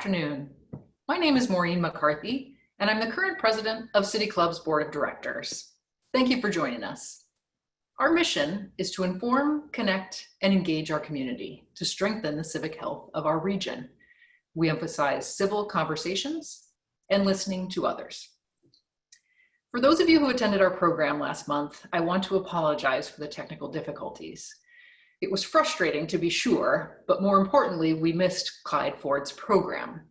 afternoon. My name is Maureen McCarthy, and I'm the current president of City Club's Board of Directors. Thank you for joining us. Our mission is to inform, connect, and engage our community to strengthen the civic health of our region. We emphasize civil conversations and listening to others. For those of you who attended our program last month, I want to apologize for the technical difficulties. It was frustrating to be sure, but more importantly, we missed Clyde Ford's program.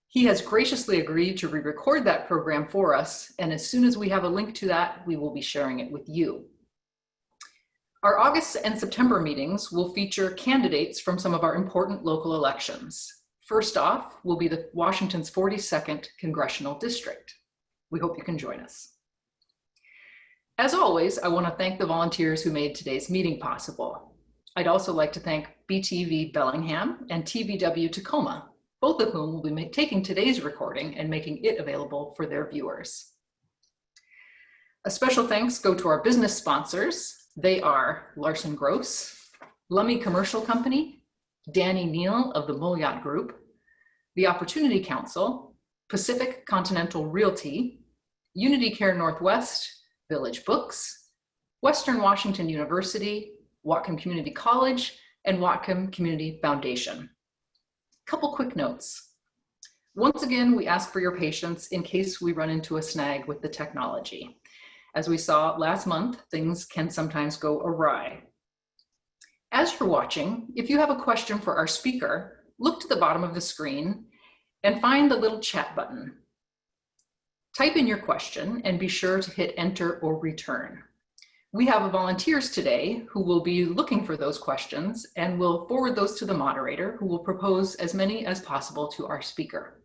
He has graciously agreed to re-record that program for us, and as soon as we have a link to that, we will be sharing it with you. Our August and September meetings will feature candidates from some of our important local elections. First off will be the Washington's 42nd Congressional District. We hope you can join us. As always, I want to thank the volunteers who made today's meeting possible. I'd also like to thank BTV Bellingham and TVW Tacoma, both of whom will be taking today's recording and making it available for their viewers. A special thanks go to our business sponsors. They are Larson Gross, Lummy Commercial Company, Danny Neal of the Moyat Group, the Opportunity Council, Pacific Continental Realty, Unity Care Northwest, Village Books, Western Washington University, Whatcom Community College, and Whatcom Community Foundation. Couple quick notes. Once again, we ask for your patience in case we run into a snag with the technology. As we saw last month, things can sometimes go awry. As you're watching, if you have a question for our speaker, look to the bottom of the screen and find the little chat button. Type in your question and be sure to hit enter or return. We have volunteers today who will be looking for those questions and will forward those to the moderator, who will propose as many as possible to our speaker.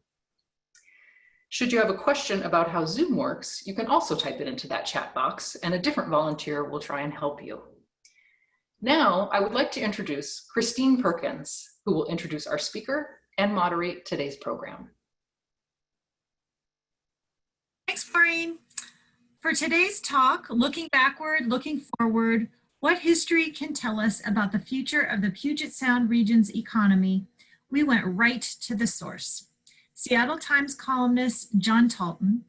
Should you have a question about how Zoom works, you can also type it into that chat box and a different volunteer will try and help you. Now, I would like to introduce Christine Perkins, who will introduce our speaker and moderate today's program. Thanks, Maureen. For today's talk, Looking Backward, Looking Forward, What History Can Tell Us About the Future of the Puget Sound Region's Economy, we went right to the source. Seattle Times columnist John Talton,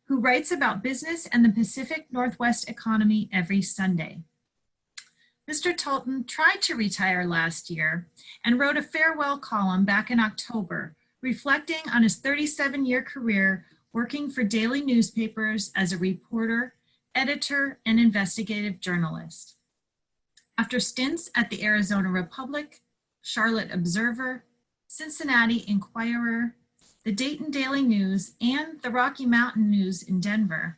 who writes about business and the Pacific Northwest economy every Sunday. Mr. Talton tried to retire last year and wrote a farewell column back in October, reflecting on his 37-year career working for daily newspapers as a reporter, editor, and investigative journalist. After stints at the Arizona Republic, Charlotte Observer, Cincinnati Enquirer, the Dayton Daily News, and the Rocky Mountain News in Denver,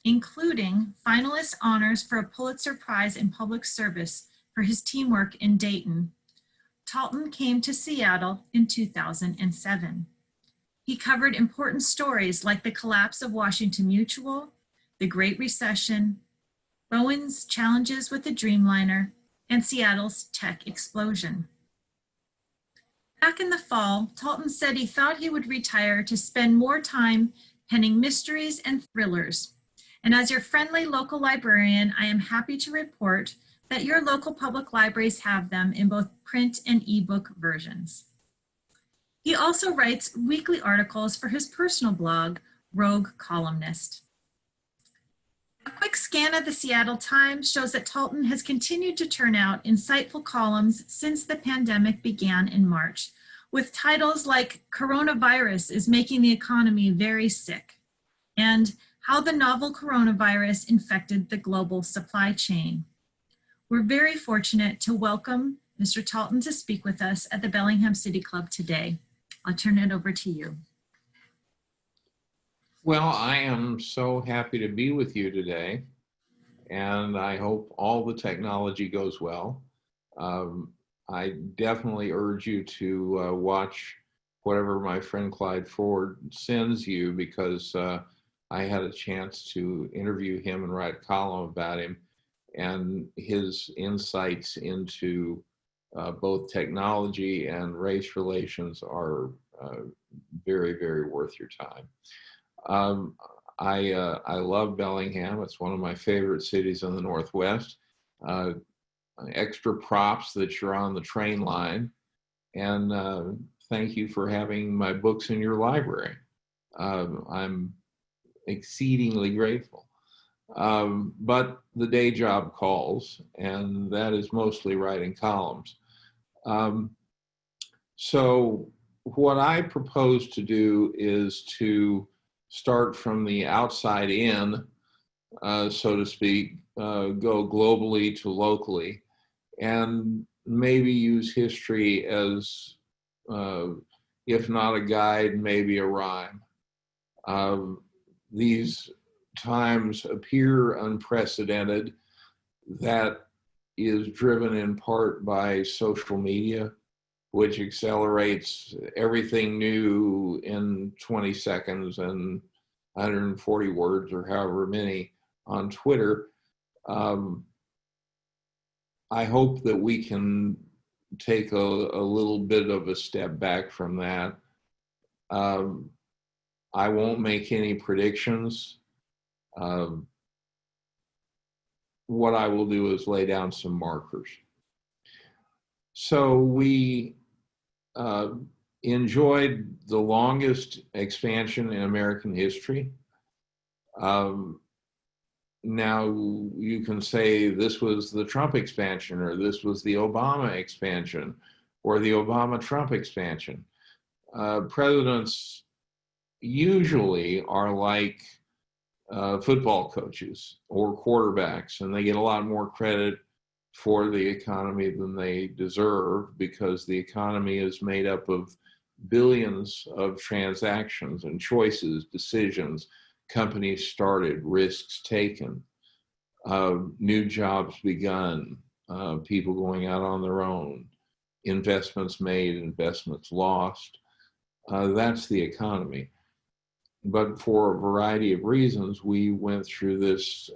including finalist honors for a Pulitzer Prize in Public Service for his teamwork in Dayton, Talton came to Seattle in 2007. He covered important stories like the collapse of Washington Mutual, the Great Recession, Boeing's challenges with the Dreamliner, and Seattle's tech explosion. Back in the fall, Talton said he thought he would retire to spend more time penning mysteries and thrillers. And as your friendly local librarian, I am happy to report that your local public libraries have them in both print and ebook versions. He also writes weekly articles for his personal blog, Rogue Columnist. A quick scan of the Seattle Times shows that Talton has continued to turn out insightful columns since the pandemic began in March, with titles like Coronavirus is Making the Economy Very Sick, and How the Novel Coronavirus Infected the Global Supply Chain. We're very fortunate to welcome Mr. Talton to speak with us at the Bellingham City Club today. I'll turn it over to you. Well, I am so happy to be with you today, and I hope all the technology goes well. I definitely urge you to watch whatever my friend Clyde Ford sends you, because I had a chance to interview him and write a column about him, and his insights into both technology and race relations are very, very worth your time. I love Bellingham. It's one of my favorite cities in the Northwest. Extra props that you're on the train line, and thank you for having my books in your library. I'm exceedingly grateful. But the day job calls, and that is mostly writing columns. So what I propose to do is to start from the outside in, so to speak, go globally to locally, and maybe use history as, if not a guide, maybe a rhyme. These times appear unprecedented. That is driven in part by social media, which accelerates everything new in 20 seconds and 140 words or however many on Twitter. I hope that we can take a little bit of a step back from that. I won't make any predictions. What I will do is lay down some markers. So we enjoyed the longest expansion in American history. Now you can say this was the Trump expansion, or this was the Obama expansion, or the Obama-Trump expansion. Presidents usually are like football coaches or quarterbacks, and they get a lot more credit for the economy than they deserve, because the economy is made up of billions of transactions and choices, decisions, companies started, risks taken, new jobs begun, people going out on their own, investments made, investments lost. That's the economy. But for a variety of reasons, we went through this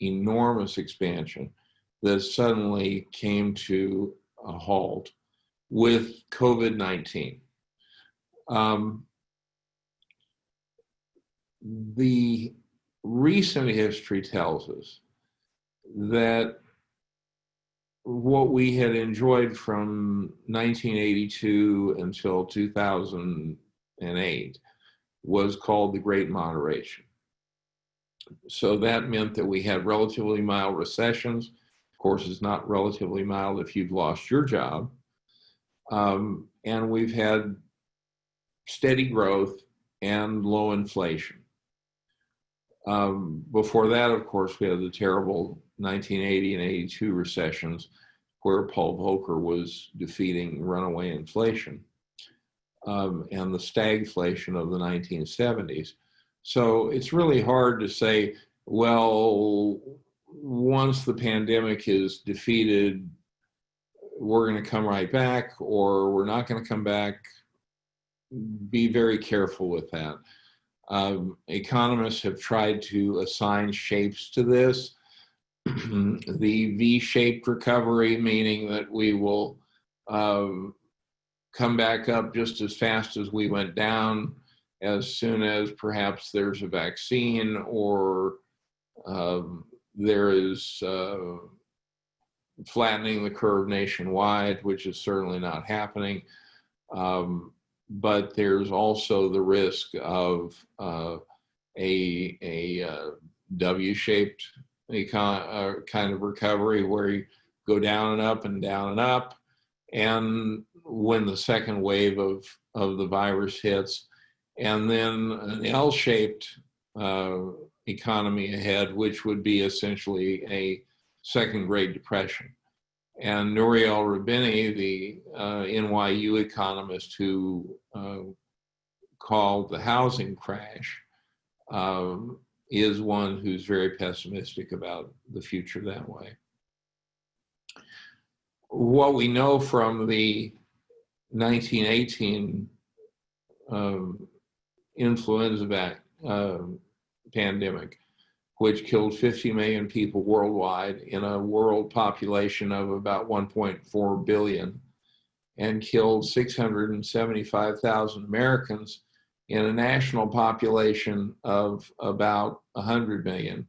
enormous expansion that suddenly came to a halt with COVID-19. The recent history tells us that what we had enjoyed from 1982 until 2008 was called the Great Moderation. So that meant that we had relatively mild recessions. Of course, it's not relatively mild if you've lost your job. And we've had steady growth and low inflation. Before that, of course, we had the terrible 1980 and 82 recessions, where Paul Volcker was defeating runaway inflation, and the stagflation of the 1970s. So it's really hard to say, well, once the pandemic is defeated, we're going to come right back, or we're not going to come back. Be very careful with that. Economists have tried to assign shapes to this. The V-shaped recovery, meaning that we will come back up just as fast as we went down as soon as perhaps there's a vaccine, or there is flattening the curve nationwide, which is certainly not happening. But there's also the risk of a W-shaped kind of recovery, where you go down and up and down and up. And when the second wave of the virus hits, and then an L-shaped economy ahead, which would be essentially a second Great Depression. And Nouriel Roubini, the NYU economist who called the housing crash, is one who's very pessimistic about the future that way. What we know from the 1918 influenza pandemic, which killed 50 million people worldwide in a world population of about 1.4 billion, and killed 675,000 Americans in a national population of about 100 million.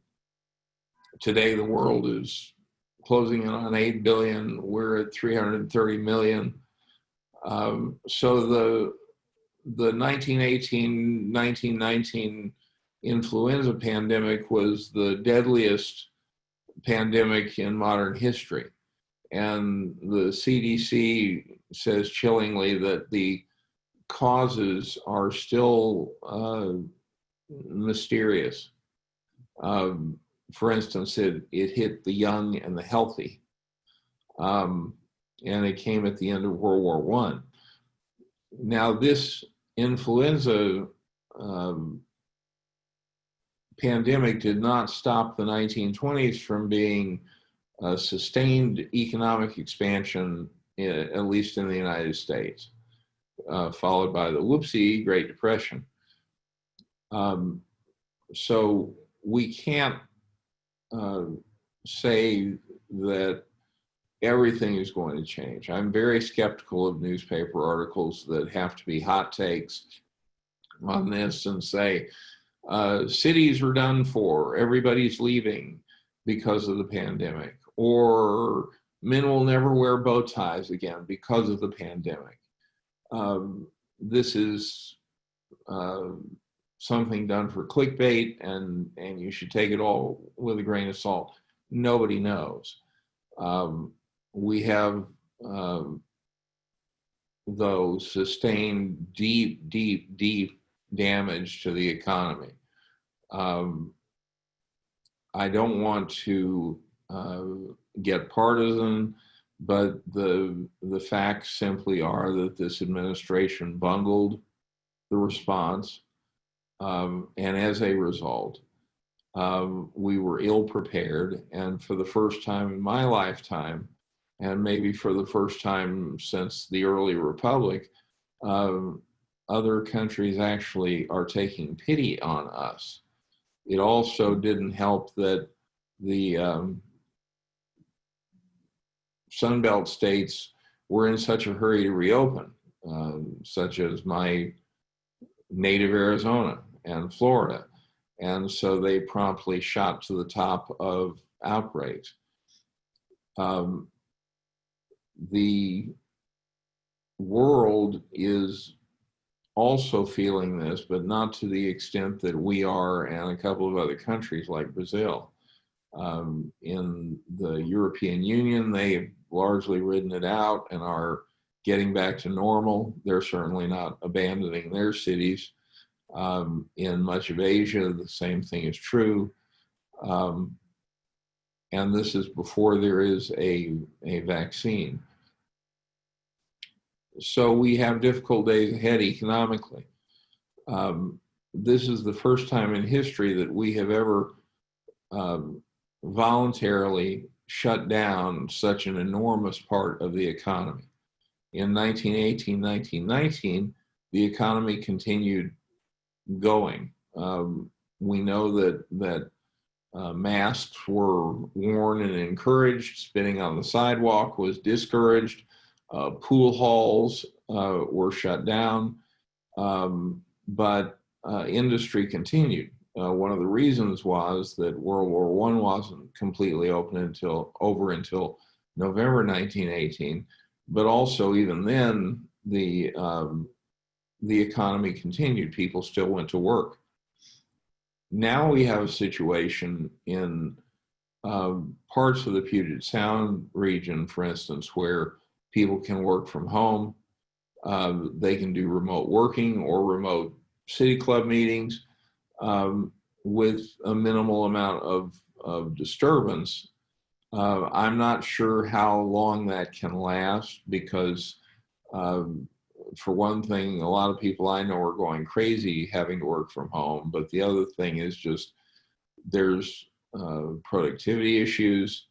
Today, the world is closing in on 8 billion. We're at 330 million. So the 1918-1919 influenza pandemic was the deadliest pandemic in modern history. And the CDC says chillingly that the causes are still mysterious. For instance, it hit the young and the healthy. And it came at the end of World War I. Now, this influenza pandemic did not stop the 1920s from being a sustained economic expansion, at least in the United States, followed by the whoopsie Great Depression. So we can't say that everything is going to change. I'm very skeptical of newspaper articles that have to be hot takes on this and say, cities are done for, everybody's leaving because of the pandemic, or men will never wear bow ties again because of the pandemic. This is something done for clickbait, and you should take it all with a grain of salt. Nobody knows. We have, though, sustained deep damage to the economy. I don't want to get partisan, but the facts simply are that this administration bungled the response, and as a result, we were ill prepared, and for the first time in my lifetime, and maybe for the first time since the early republic, other countries actually are taking pity on us. It also didn't help that the Sunbelt states were in such a hurry to reopen, such as my native Arizona and Florida. And so they promptly shot to the top of outbreaks. The world is also feeling this, but not to the extent that we are and a couple of other countries like Brazil. In the European Union, they've largely ridden it out and are getting back to normal. They're certainly not abandoning their cities. In much of Asia, the same thing is true. And this is before there is a vaccine. So we have difficult days ahead economically. This is the first time in history that we have ever voluntarily shut down such an enormous part of the economy. In 1918, 1919, the economy continued going. We know that masks were worn and encouraged. Spitting on the sidewalk was discouraged. Pool halls were shut down, but industry continued. One of the reasons was that World War I wasn't completely over until November 1918, but also even then the economy continued. People still went to work. Now we have a situation in parts of the Puget Sound region, for instance, where people can work from home. They can do remote working or remote city club meetings with a minimal amount of disturbance. I'm not sure how long that can last because, for one thing, a lot of people I know are going crazy having to work from home. But the other thing is just there's productivity issues,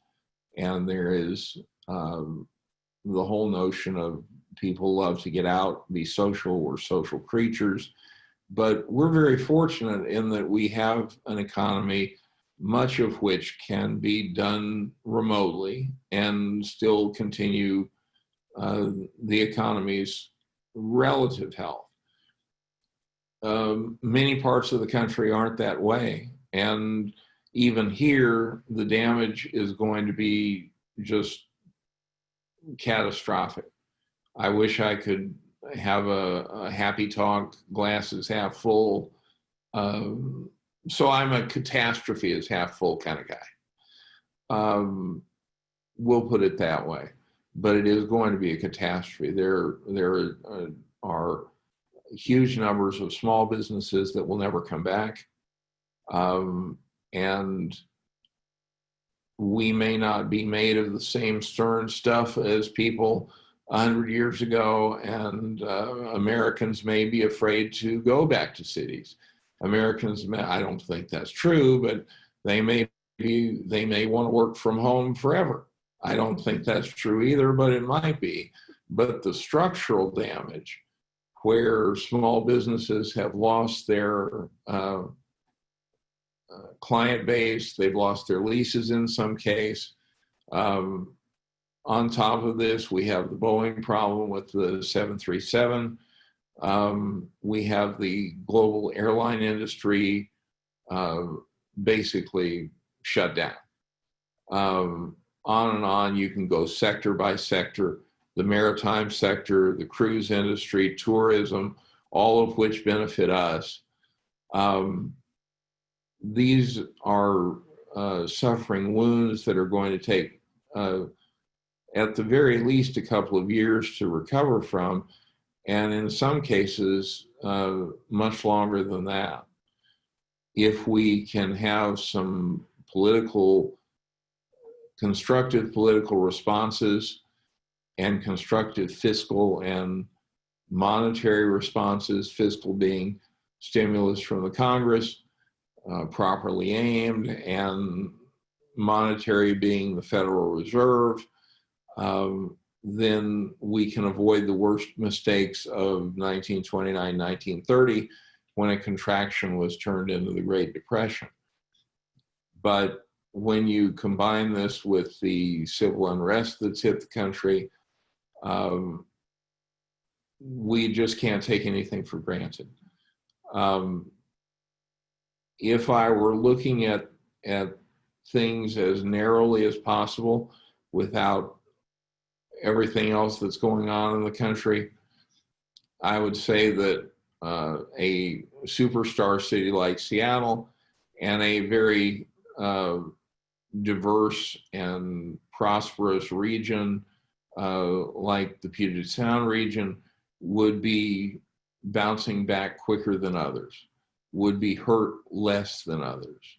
and there is the whole notion of people love to get out, be social. We're social creatures. But we're very fortunate in that we have an economy, much of which can be done remotely and still continue the economy's relative health. Many parts of the country aren't that way. And even here, the damage is going to be just catastrophic. I wish I could have a happy talk, glasses half full. So I'm a catastrophe is half full kind of guy. We'll put it that way. But it is going to be a catastrophe. There are huge numbers of small businesses that will never come back. And we may not be made of the same stern stuff as people 100 years ago, and Americans may be afraid to go back to cities. I don't think that's true, but they may want to work from home forever. I don't think that's true either, but it might be. But the structural damage, where small businesses have lost their client base, they've lost their leases in some case. On top of this, we have the Boeing problem with the 737. We have the global airline industry basically shut down. On and on, you can go sector by sector, the maritime sector, the cruise industry, tourism, all of which benefit us. These are suffering wounds that are going to take, at the very least, a couple of years to recover from, and in some cases, much longer than that. If we can have some constructive political responses and constructive fiscal and monetary responses, fiscal being stimulus from the Congress, properly aimed, and monetary being the Federal Reserve, then we can avoid the worst mistakes of 1929, 1930, when a contraction was turned into the Great Depression. But when you combine this with the civil unrest that's hit the country, we just can't take anything for granted. If I were looking at things as narrowly as possible without everything else that's going on in the country, I would say that a superstar city like Seattle and a very diverse and prosperous region like the Puget Sound region would be bouncing back quicker than others, would be hurt less than others.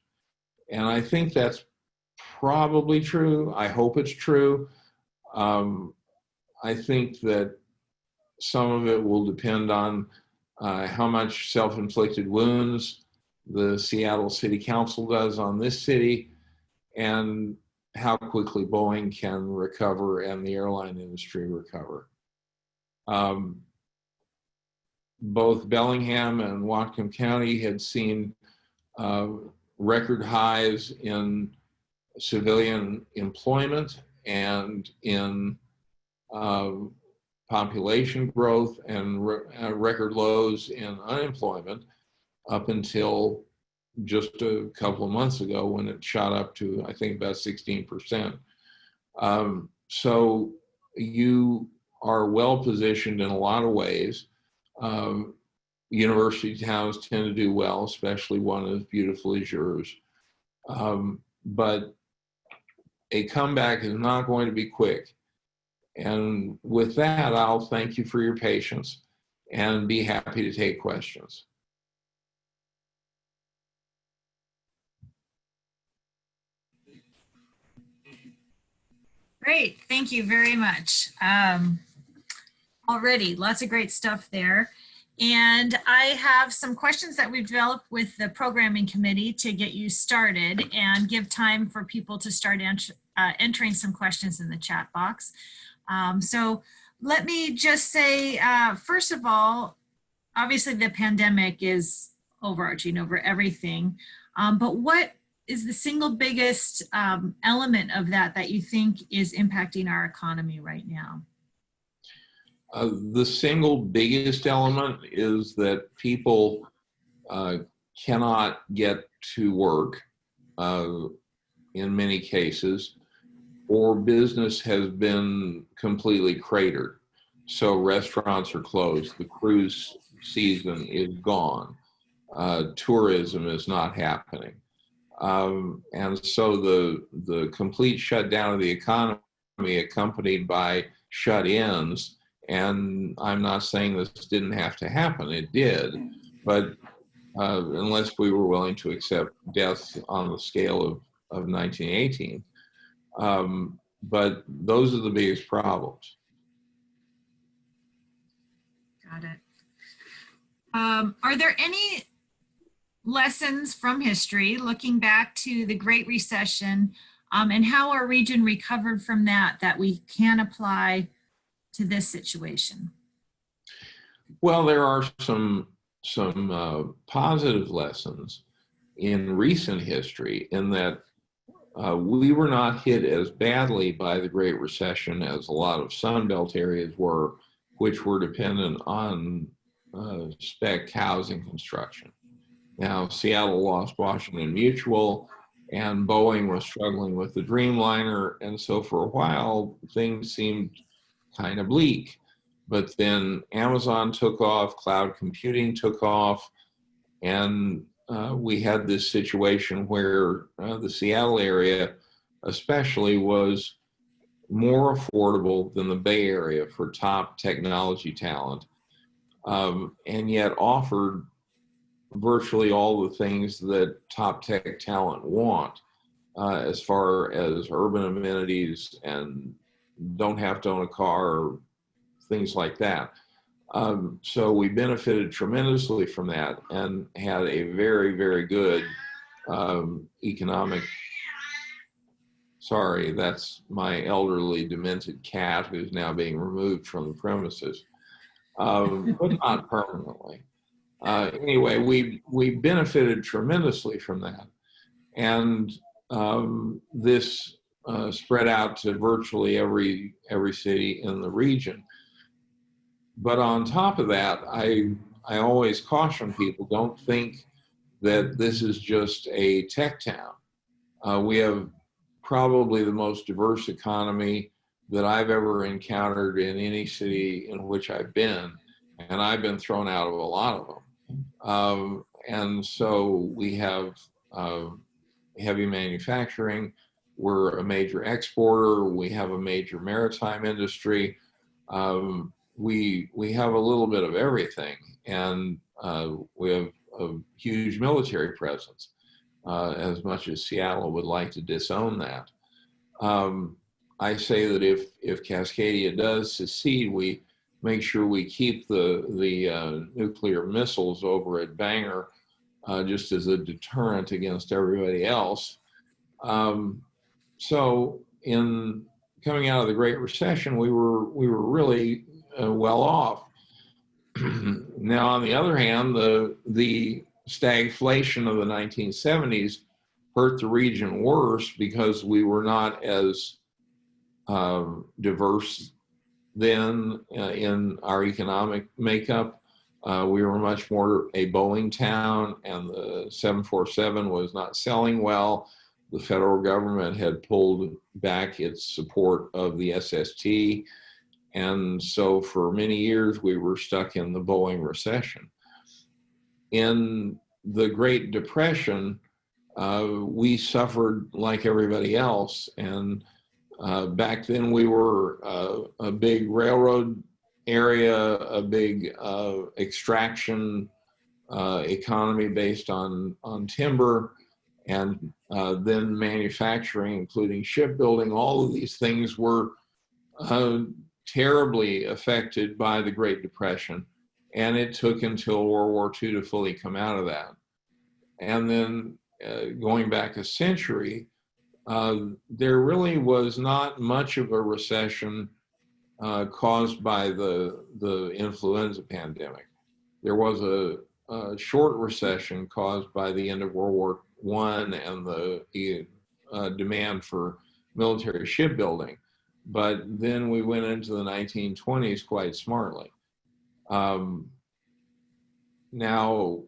And I think that's probably true. I hope it's true. I think that some of it will depend on how much self-inflicted wounds the Seattle City Council does on this city, and how quickly Boeing can recover and the airline industry recover. Both Bellingham and Whatcom County had seen record highs in civilian employment and in population growth, and record lows in unemployment up until just a couple of months ago, when it shot up to, I think, about 16%. So you are well positioned in a lot of ways. University towns tend to do well, especially one as beautiful as yours. But a comeback is not going to be quick. And with that, I'll thank you for your patience and be happy to take questions. Great, thank you very much. Already, lots of great stuff there. And I have some questions that we've developed with the programming committee to get you started and give time for people to start entering some questions in the chat box. So let me just say, first of all, obviously the pandemic is overarching over everything, but what is the single biggest element of that you think is impacting our economy right now? The single biggest element is that people cannot get to work in many cases, or business has been completely cratered. So restaurants are closed. The cruise season is gone. Tourism is not happening. And so the complete shutdown of the economy accompanied by shut-ins, and I'm not saying this didn't have to happen, it did, but unless we were willing to accept deaths on the scale of 1918. But those are the biggest problems. Got it. Are there any lessons from history looking back to the Great Recession and how our region recovered from that we can apply to this situation? Well, there are some positive lessons in recent history in that we were not hit as badly by the Great Recession as a lot of Sunbelt areas were, which were dependent on spec housing construction. Now, Seattle lost Washington Mutual, and Boeing was struggling with the Dreamliner, and so for a while, things seemed kind of bleak. But then Amazon took off, cloud computing took off, and we had this situation where the Seattle area especially was more affordable than the Bay Area for top technology talent, and yet offered virtually all the things that top tech talent want as far as urban amenities and don't have to own a car, things like that. So we benefited tremendously from that and had a very, very good economic. Sorry, that's my elderly demented cat who's now being removed from the premises, but not permanently. Anyway, we benefited tremendously from that. And this spread out to virtually every city in the region. But on top of that, I always caution people, don't think that this is just a tech town. We have probably the most diverse economy that I've ever encountered in any city in which I've been, and I've been thrown out of a lot of them. And so we have heavy manufacturing, we're a major exporter, we have a major maritime industry, we have a little bit of everything, and we have a huge military presence, as much as Seattle would like to disown that. I say that if Cascadia does secede, we make sure we keep the nuclear missiles over at Bangor just as a deterrent against everybody else. So in coming out of the Great Recession, we were really well off. Now, on the other hand, the stagflation of the 1970s hurt the region worse because we were not as diverse then in our economic makeup. We were much more a Boeing town, and the 747 was not selling well. The federal government had pulled back its support of the SST. And so for many years, we were stuck in the Boeing recession. In the Great Depression, we suffered like everybody else. And back then we were a big railroad area, a big extraction economy based on timber, and then manufacturing, including shipbuilding. All of these things were terribly affected by the Great Depression, and it took until World War II to fully come out of that. And then going back a century, there really was not much of a recession caused by the influenza pandemic. There was a short recession caused by the end of World War I and the demand for military shipbuilding. But then we went into the 1920s quite smartly. Now,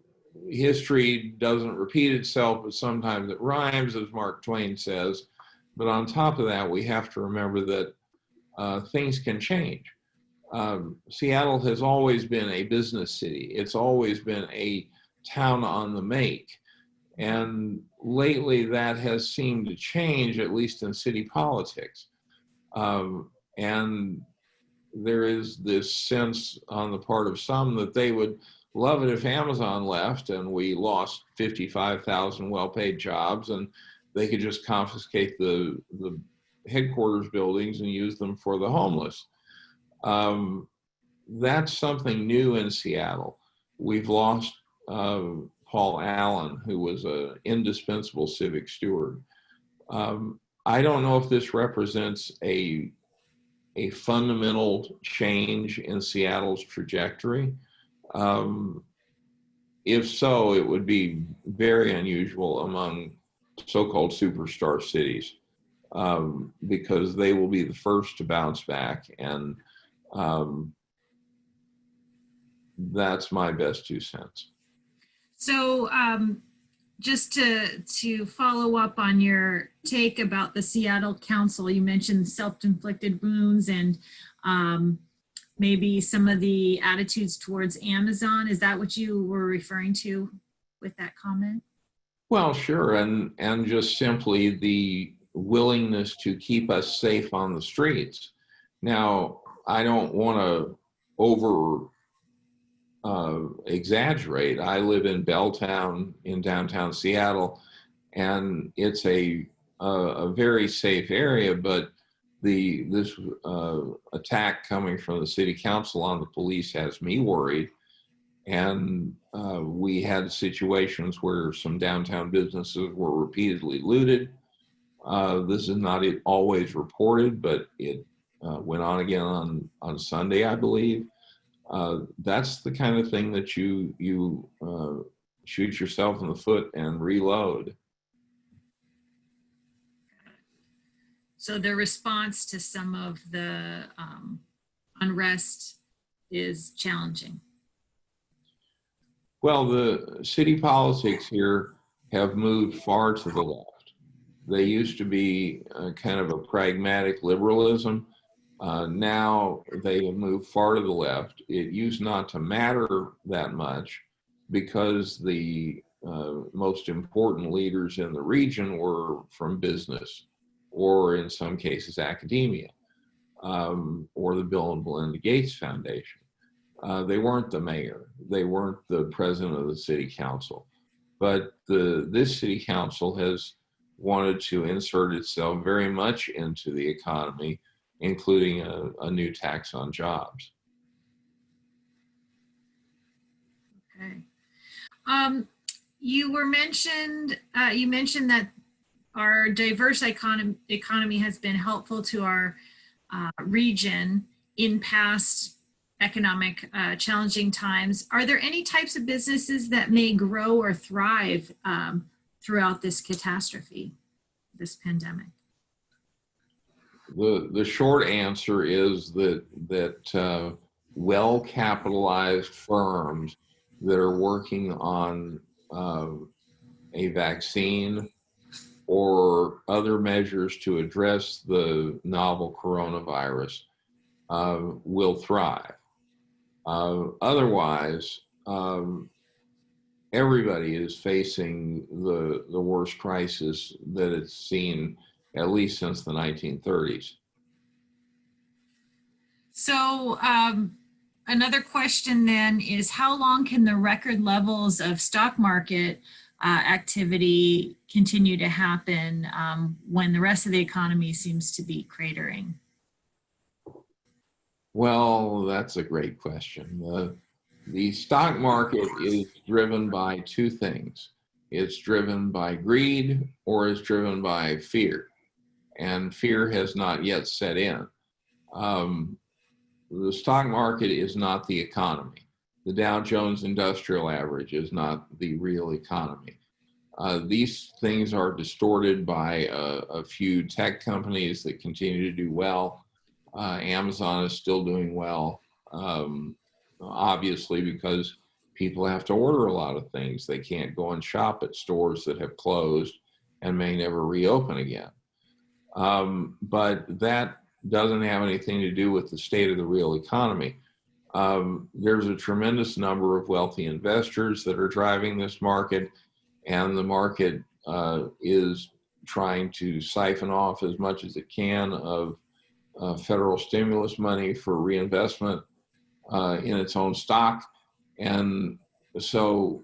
history doesn't repeat itself, but sometimes it rhymes, as Mark Twain says. But on top of that, we have to remember that things can change. Seattle has always been a business city. It's always been a town on the make. And lately that has seemed to change, at least in city politics. And there is this sense on the part of some that they would love it if Amazon left and we lost 55,000 well-paid jobs and they could just confiscate the headquarters buildings and use them for the homeless. That's something new in Seattle. We've lost Paul Allen, who was an indispensable civic steward. I don't know if this represents a fundamental change in Seattle's trajectory. If so, it would be very unusual among so-called superstar cities, because they will be the first to bounce back, and that's my best 2 cents. So just to follow up on your take about the Seattle Council, you mentioned self-inflicted wounds and maybe some of the attitudes towards Amazon. Is that what you were referring to with that comment? Well, sure, and just simply the willingness to keep us safe on the streets. Now, I don't want to over exaggerate. I live in Belltown in downtown Seattle, and it's a very safe area, but this attack coming from the city council on the police has me worried. And we had situations where some downtown businesses were repeatedly looted. This is not always reported, but it went on again on Sunday, I believe. That's the kind of thing that you shoot yourself in the foot and reload. So the response to some of the unrest is challenging. Well, the city politics here have moved far to the left. They used to be kind of a pragmatic liberalism. Now they have moved far to the left. It used not to matter that much because the most important leaders in the region were from business, or in some cases academia, or the Bill and Melinda Gates Foundation. They weren't the mayor. They weren't the president of the city council. But this city council has wanted to insert itself very much into the economy, including a new tax on jobs. Okay. You mentioned that our diverse economy has been helpful to our region in past economic challenging times. Are there any types of businesses that may grow or thrive throughout this catastrophe, this pandemic? The short answer is that well-capitalized firms that are working on a vaccine or other measures to address the novel coronavirus will thrive. Otherwise, everybody is facing the worst crisis that it's seen at least since the 1930s. So another question then is, how long can the record levels of stock market activity continue to happen when the rest of the economy seems to be cratering? Well, that's a great question. The stock market is driven by two things. It's driven by greed or it's driven by fear. And fear has not yet set in. The stock market is not the economy. The Dow Jones Industrial Average is not the real economy. These things are distorted by a few tech companies that continue to do well. Amazon is still doing well, obviously, because people have to order a lot of things. They can't go and shop at stores that have closed and may never reopen again. But that doesn't have anything to do with the state of the real economy. There's a tremendous number of wealthy investors that are driving this market, and the market is trying to siphon off as much as it can of federal stimulus money for reinvestment in its own stock. And so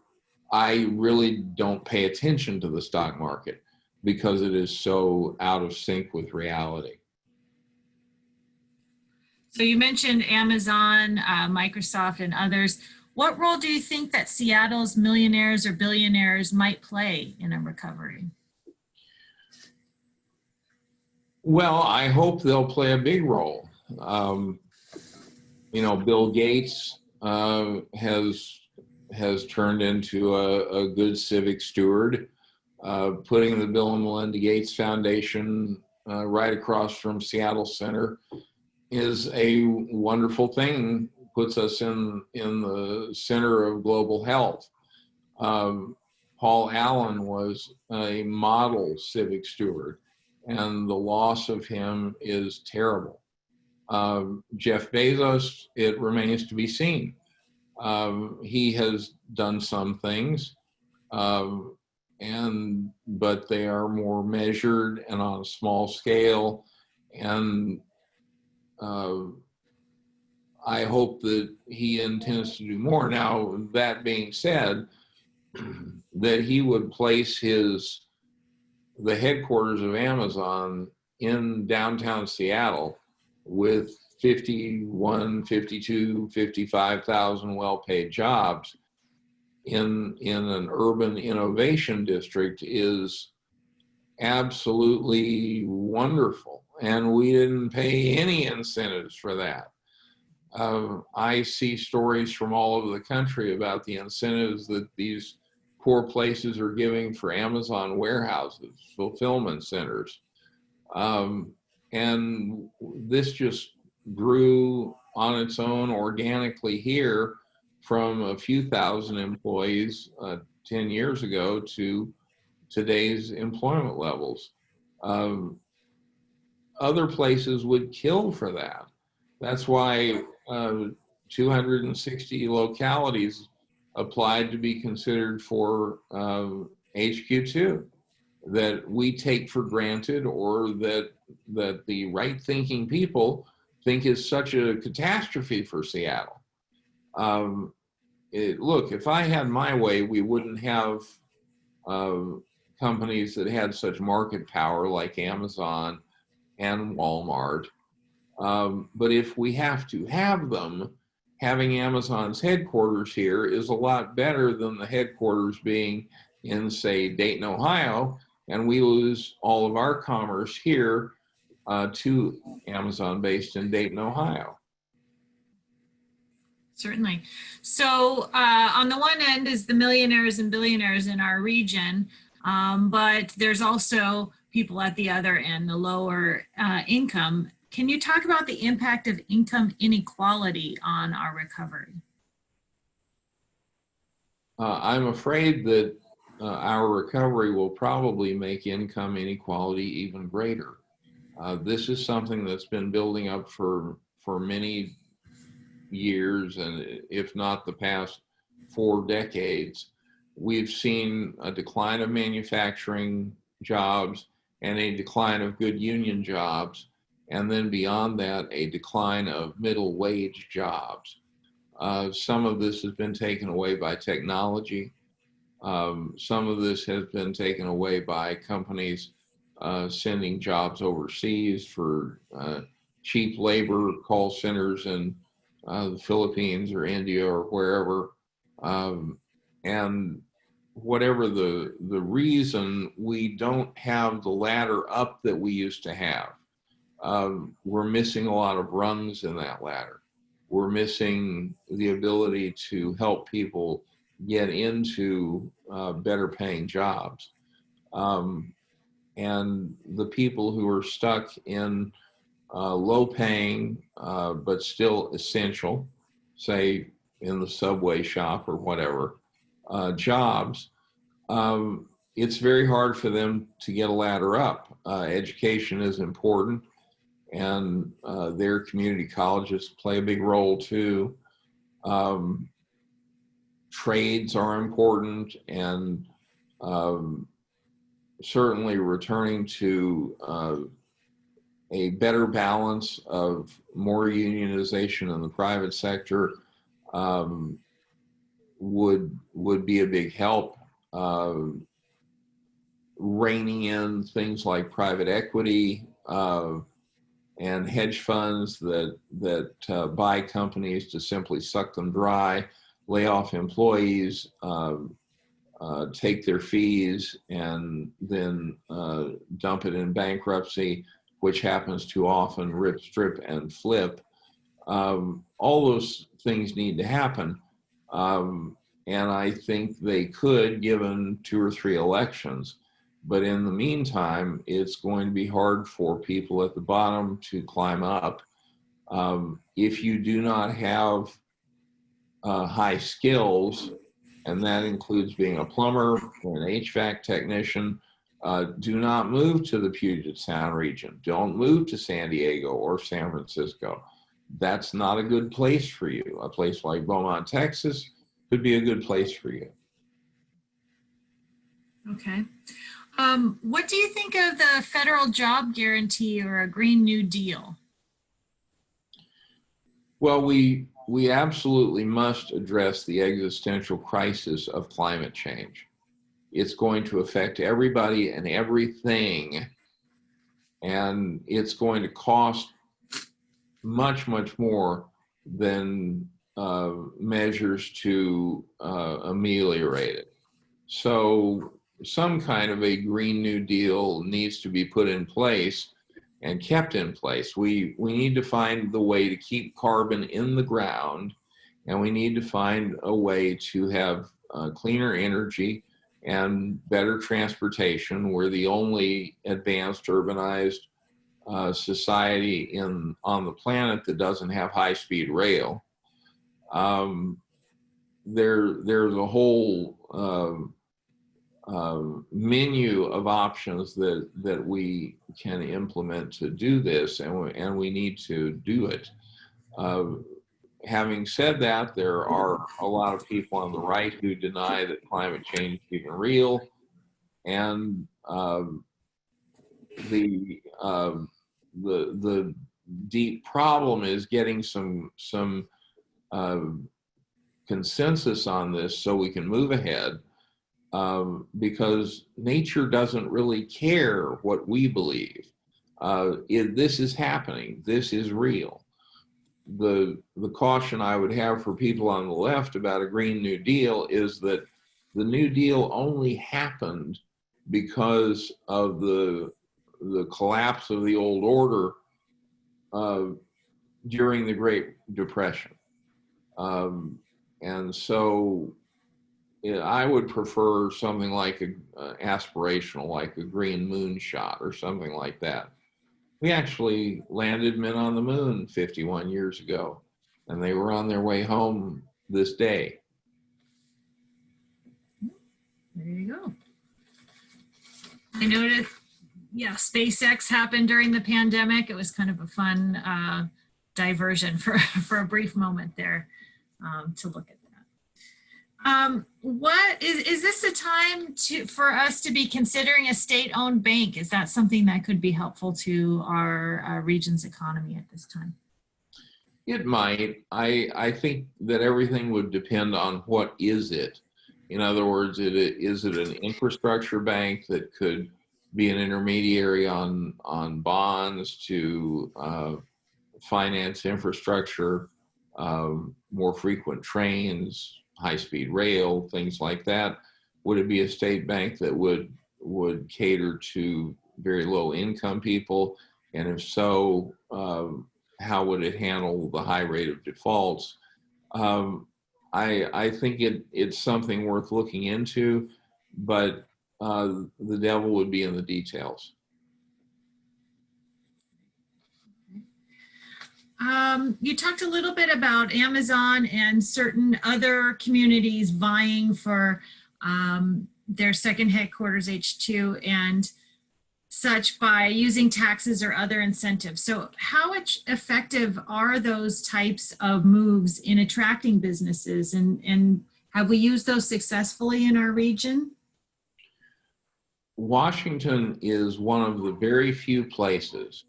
I really don't pay attention to the stock market because it is so out of sync with reality. So you mentioned Amazon, Microsoft, and others. What role do you think that Seattle's millionaires or billionaires might play in a recovery? Well, I hope they'll play a big role. You know, Bill Gates has turned into a good civic steward. Putting the Bill and Melinda Gates Foundation right across from Seattle Center is a wonderful thing, puts us in the center of global health. Paul Allen was a model civic steward, and the loss of him is terrible. Jeff Bezos, it remains to be seen. He has done some things, but they are more measured and on a small scale, and I hope that he intends to do more. Now, that being said, that he would place the headquarters of Amazon in downtown Seattle with 51, 52, 55,000 well-paid jobs in an urban innovation district is absolutely wonderful. And we didn't pay any incentives for that. I see stories from all over the country about the incentives that these poor places are giving for Amazon warehouses, fulfillment centers. And this just grew on its own organically here from a few thousand employees 10 years ago to today's employment levels. Other places would kill for that. That's why 260 localities applied to be considered for HQ2 that we take for granted, or that the right-thinking people think is such a catastrophe for Seattle. Look, if I had my way, we wouldn't have companies that had such market power like Amazon and Walmart. But if we have to have them, having Amazon's headquarters here is a lot better than the headquarters being in, say, Dayton, Ohio, and we lose all of our commerce here to Amazon based in Dayton, Ohio. Certainly. So on the one end is the millionaires and billionaires in our region, but there's also people at the other end, the lower income. Can you talk about the impact of income inequality on our recovery? I'm afraid that our recovery will probably make income inequality even greater. This is something that's been building up for many years, and if not the past 4 decades. We've seen a decline of manufacturing jobs and a decline of good union jobs, and then beyond that, a decline of middle wage jobs. Some of this has been taken away by technology. Some of this has been taken away by companies sending jobs overseas for cheap labor, call centers in the Philippines or India or wherever. And whatever the reason, we don't have the ladder up that we used to have. We're missing a lot of rungs in that ladder. We're missing the ability to help people get into better paying jobs. And the people who are stuck in low paying but still essential, say in the subway shop or whatever, jobs, it's very hard for them to get a ladder up. Education is important. and their community colleges play a big role too. Trades are important, and certainly returning to a better balance of more unionization in the private sector would be a big help. Reining in things like private equity and hedge funds that buy companies to simply suck them dry, lay off employees, take their fees, and then dump it in bankruptcy, which happens too often, rip, strip, and flip. All those things need to happen. And I think they could, given 2 or 3 elections. But in the meantime, it's going to be hard for people at the bottom to climb up. If you do not have high skills, and that includes being a plumber or an HVAC technician, do not move to the Puget Sound region. Don't move to San Diego or San Francisco. That's not a good place for you. A place like Beaumont, Texas could be a good place for you. Okay. What do you think of the federal job guarantee or a Green New Deal? Well, we absolutely must address the existential crisis of climate change. It's going to affect everybody and everything, and it's going to cost much, much more than measures to ameliorate it. So some kind of a Green New Deal needs to be put in place and kept in place. We need to find the way to keep carbon in the ground, and we need to find a way to have cleaner energy and better transportation. We're the only advanced urbanized society on the planet that doesn't have high-speed rail. There's a whole menu of options that we can implement to do this, and we need to do it. Having said that, there are a lot of people on the right who deny that climate change is even real, and the deep problem is getting some consensus on this so we can move ahead. Because nature doesn't really care what we believe. This is happening. This is real. The caution I would have for people on the left about a Green New Deal is that the New Deal only happened because of the collapse of the old order during the Great Depression. And so I would prefer something like aspirational, like a green moonshot or something like that. We actually landed men on the moon 51 years ago, and they were on their way home this day. There you go. I noticed, yeah, SpaceX happened during the pandemic. It was kind of a fun diversion for a brief moment there to look at that. What is this a time for us to be considering a state-owned bank? Is that something that could be helpful to our region's economy at this time? It might. I think that everything would depend on what is it. In other words, is it an infrastructure bank that could be an intermediary on bonds to finance infrastructure, more frequent trains, high-speed rail, things like that? Would it be a state bank that would cater to very low-income people? And if so, how would it handle the high rate of defaults? I think it's something worth looking into, but the devil would be in the details. You talked a little bit about Amazon and certain other communities vying for their second headquarters, H2, and such by using taxes or other incentives. So how effective are those types of moves in attracting businesses, and have we used those successfully in our region? Washington is one of the very few places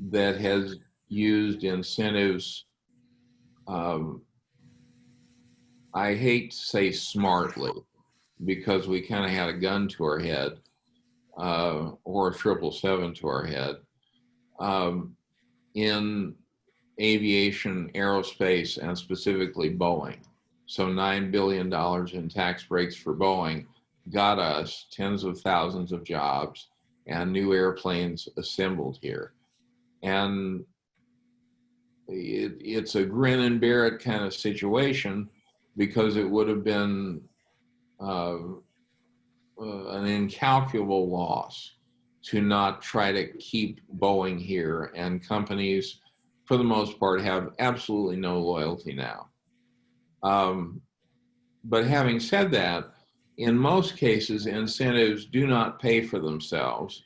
that has used incentives, I hate to say smartly, because we kind of had a gun to our head, or a 777 to our head, in aviation, aerospace, and specifically Boeing. So $9 billion in tax breaks for Boeing got us tens of thousands of jobs and new airplanes assembled here. And it's a grin and bear it kind of situation, because it would have been an incalculable loss to not try to keep Boeing here, and companies, for the most part, have absolutely no loyalty now. But having said that, in most cases, incentives do not pay for themselves,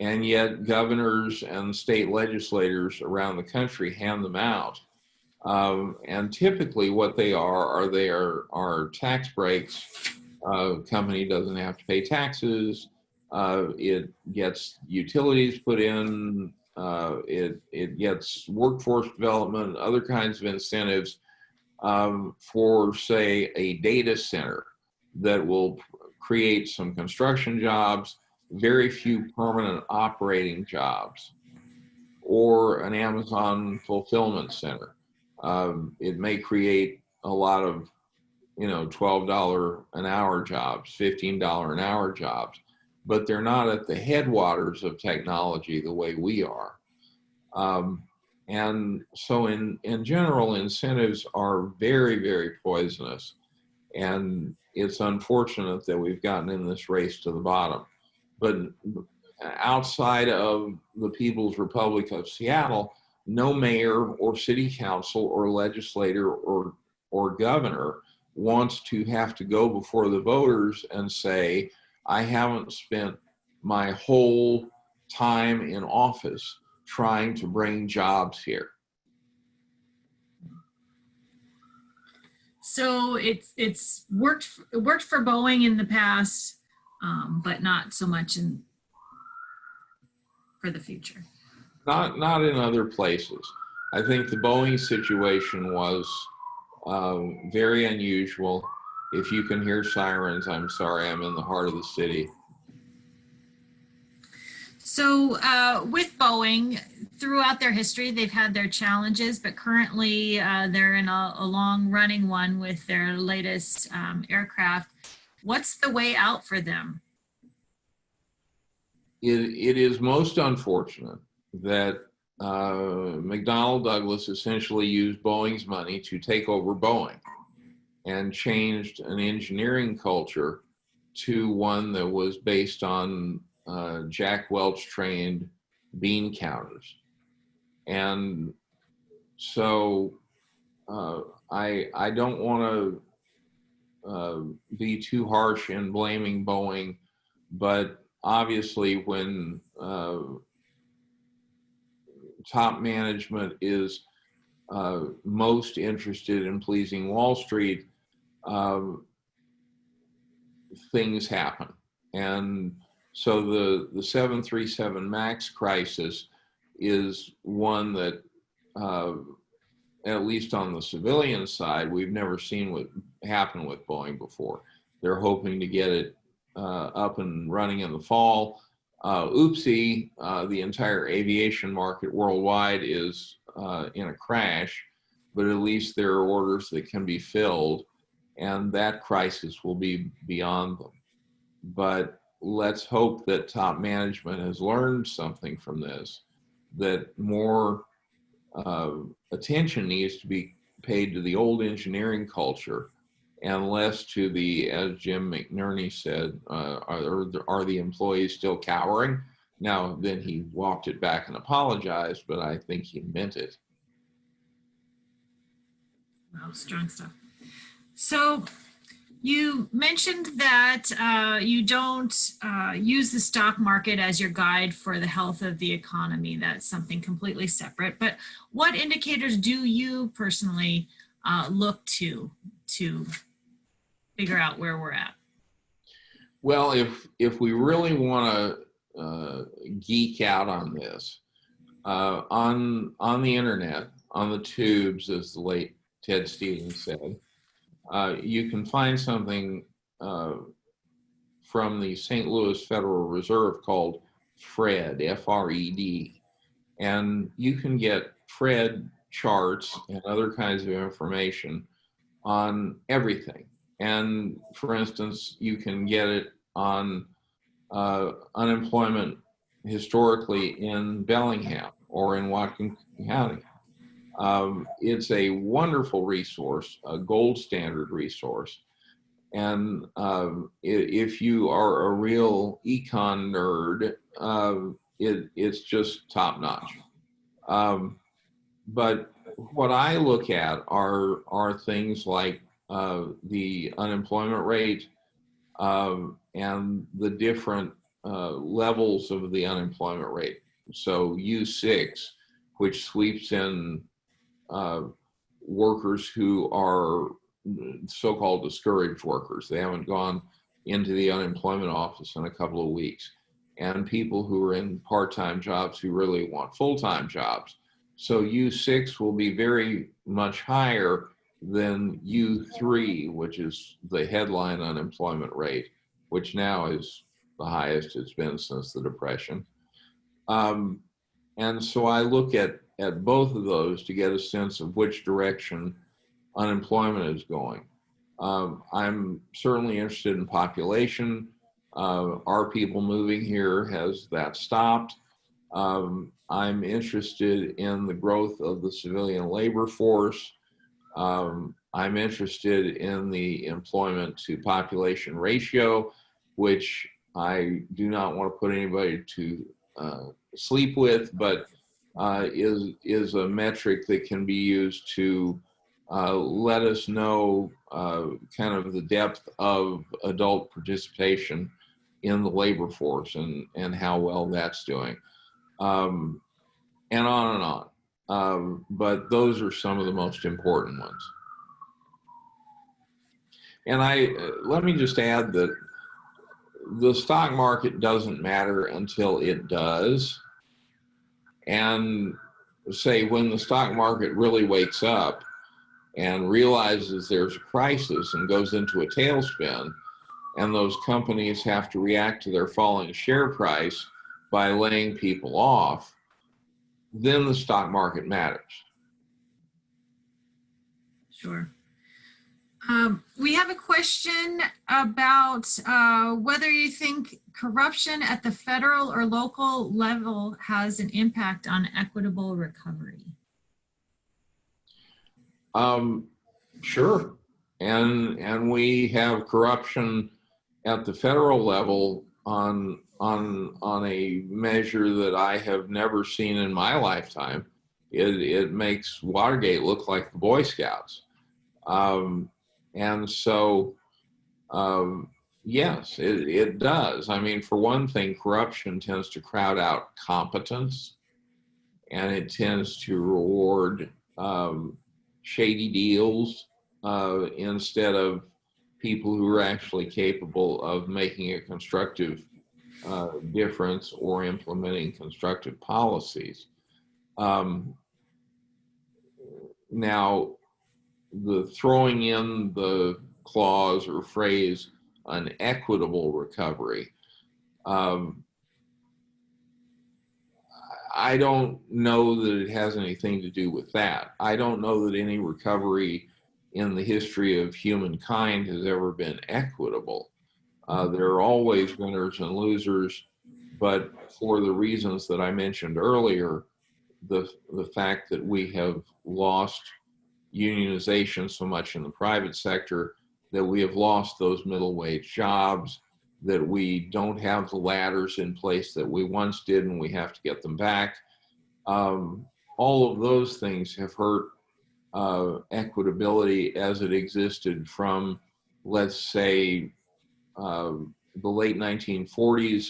and yet governors and state legislators around the country hand them out. And typically what they are tax breaks. Company doesn't have to pay taxes. It gets utilities put in. It gets workforce development, other kinds of incentives for, say, a data center that will create some construction jobs, very few permanent operating jobs, or an Amazon fulfillment center. It may create a lot of, $12 an hour jobs, $15 an hour jobs, but they're not at the headwaters of technology the way we are. And so in general, incentives are very, very poisonous. And it's unfortunate that we've gotten in this race to the bottom. But outside of the People's Republic of Seattle, no mayor or city council or legislator or governor wants to have to go before the voters and say, I haven't spent my whole time in office trying to bring jobs here. So it's worked for Boeing in the past, but not so much for the future. Not in other places. I think the Boeing situation was very unusual. If you can hear sirens, I'm sorry, I'm in the heart of the city. So with Boeing, throughout their history, they've had their challenges, but currently they're in a long running one with their latest aircraft. What's the way out for them? It is most unfortunate that McDonnell Douglas essentially used Boeing's money to take over Boeing and changed an engineering culture to one that was based on Jack Welch trained bean counters. And so I don't want to be too harsh in blaming Boeing, but obviously when top management is most interested in pleasing Wall Street, things happen. And so the 737 MAX crisis is one that, at least on the civilian side, we've never seen what happened with Boeing before. They're hoping to get it up and running in the fall. Oopsie, the entire aviation market worldwide is in a crash, but at least there are orders that can be filled, and that crisis will be beyond them. But let's hope that top management has learned something from this, that more attention needs to be paid to the old engineering culture and less to the, as Jim McNerney said, are the employees still cowering? Now, then he walked it back and apologized, but I think he meant it. Wow, strong stuff. So You mentioned that you don't use the stock market as your guide for the health of the economy. That's something completely separate. But what indicators do you personally look to figure out where we're at? Well, if we really want to geek out on this, on the internet, on the tubes, as the late Ted Stevens said, you can find something from the St. Louis Federal Reserve called FRED, F-R-E-D. And you can get FRED charts and other kinds of information on everything. And for instance, you can get it on unemployment historically in Bellingham or in Whatcom County. It's a wonderful resource, a gold standard resource. And if you are a real econ nerd, it's just top notch. But what I look at are things like the unemployment rate and the different levels of the unemployment rate. So U6, which sweeps in workers who are so-called discouraged workers. They haven't gone into the unemployment office in a couple of weeks. And people who are in part-time jobs who really want full-time jobs. So U6 will be very much higher than U3, which is the headline unemployment rate, which now is the highest it's been since the Depression. And so I look at both of those to get a sense of which direction unemployment is going. I'm certainly interested in population. Are people moving here? Has that stopped? I'm interested in the growth of the civilian labor force. I'm interested in the employment to population ratio, which I do not want to put anybody to sleep with, but is a metric that can be used to let us know kind of the depth of adult participation in the labor force and how well that's doing, and on and on. But those are some of the most important ones. And let me just add that the stock market doesn't matter until it does. And say when the stock market really wakes up and realizes there's a crisis and goes into a tailspin, and those companies have to react to their falling share price by laying people off, then the stock market matters. Sure. We have a question about whether you think corruption at the federal or local level has an impact on equitable recovery. Sure. And we have corruption at the federal level on a measure that I have never seen in my lifetime. It makes Watergate look like the Boy Scouts. And so, yes, it does. I mean, for one thing, corruption tends to crowd out competence, and it tends to reward shady deals instead of people who are actually capable of making a constructive difference or implementing constructive policies. Now, the throwing in the clause or phrase an equitable recovery, I don't know that it has anything to do with that. I don't know that any recovery in the history of humankind has ever been equitable. There are always winners and losers, but for the reasons that I mentioned earlier, the fact that we have lost unionization so much in the private sector, that we have lost those middle wage jobs, that we don't have the ladders in place that we once did and we have to get them back. All of those things have hurt equitability as it existed from let's say, the late 1940s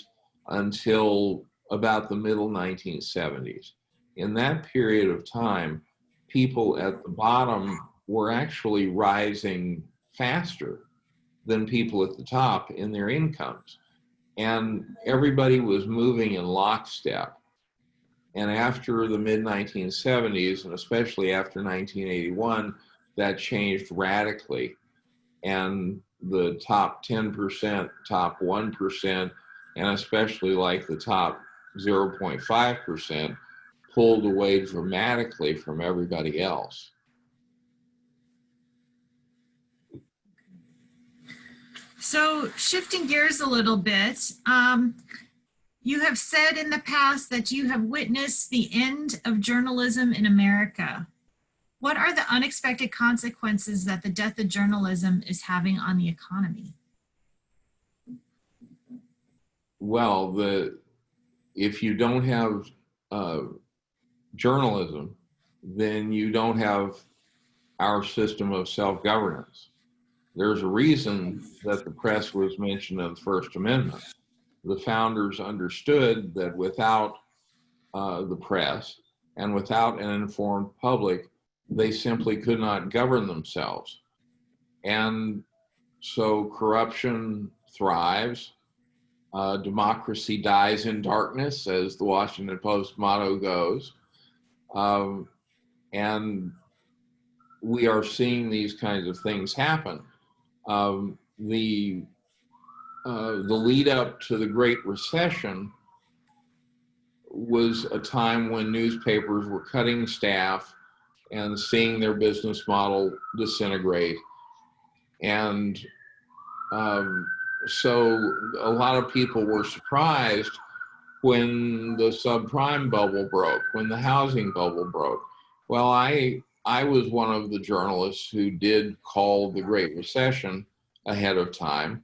until about the middle 1970s. In that period of time, people at the bottom were actually rising faster than people at the top in their incomes. And everybody was moving in lockstep. And after the mid 1970s, and especially after 1981, that changed radically. And the top 10%, top 1%, and especially like the top 0.5% pulled away dramatically from everybody else. So shifting gears a little bit, you have said in the past that you have witnessed the end of journalism in America. What are the unexpected consequences that the death of journalism is having on the economy? Well, if you don't have journalism, then you don't have our system of self-governance. There's a reason that the press was mentioned in the First Amendment. The founders understood that without the press and without an informed public, they simply could not govern themselves. And so corruption thrives, democracy dies in darkness, as the Washington Post motto goes. And we are seeing these kinds of things happen. The lead up to the Great Recession was a time when newspapers were cutting staff and seeing their business model disintegrate. And so a lot of people were surprised when the subprime bubble broke, when the housing bubble broke. Well, I was one of the journalists who did call the Great Recession ahead of time.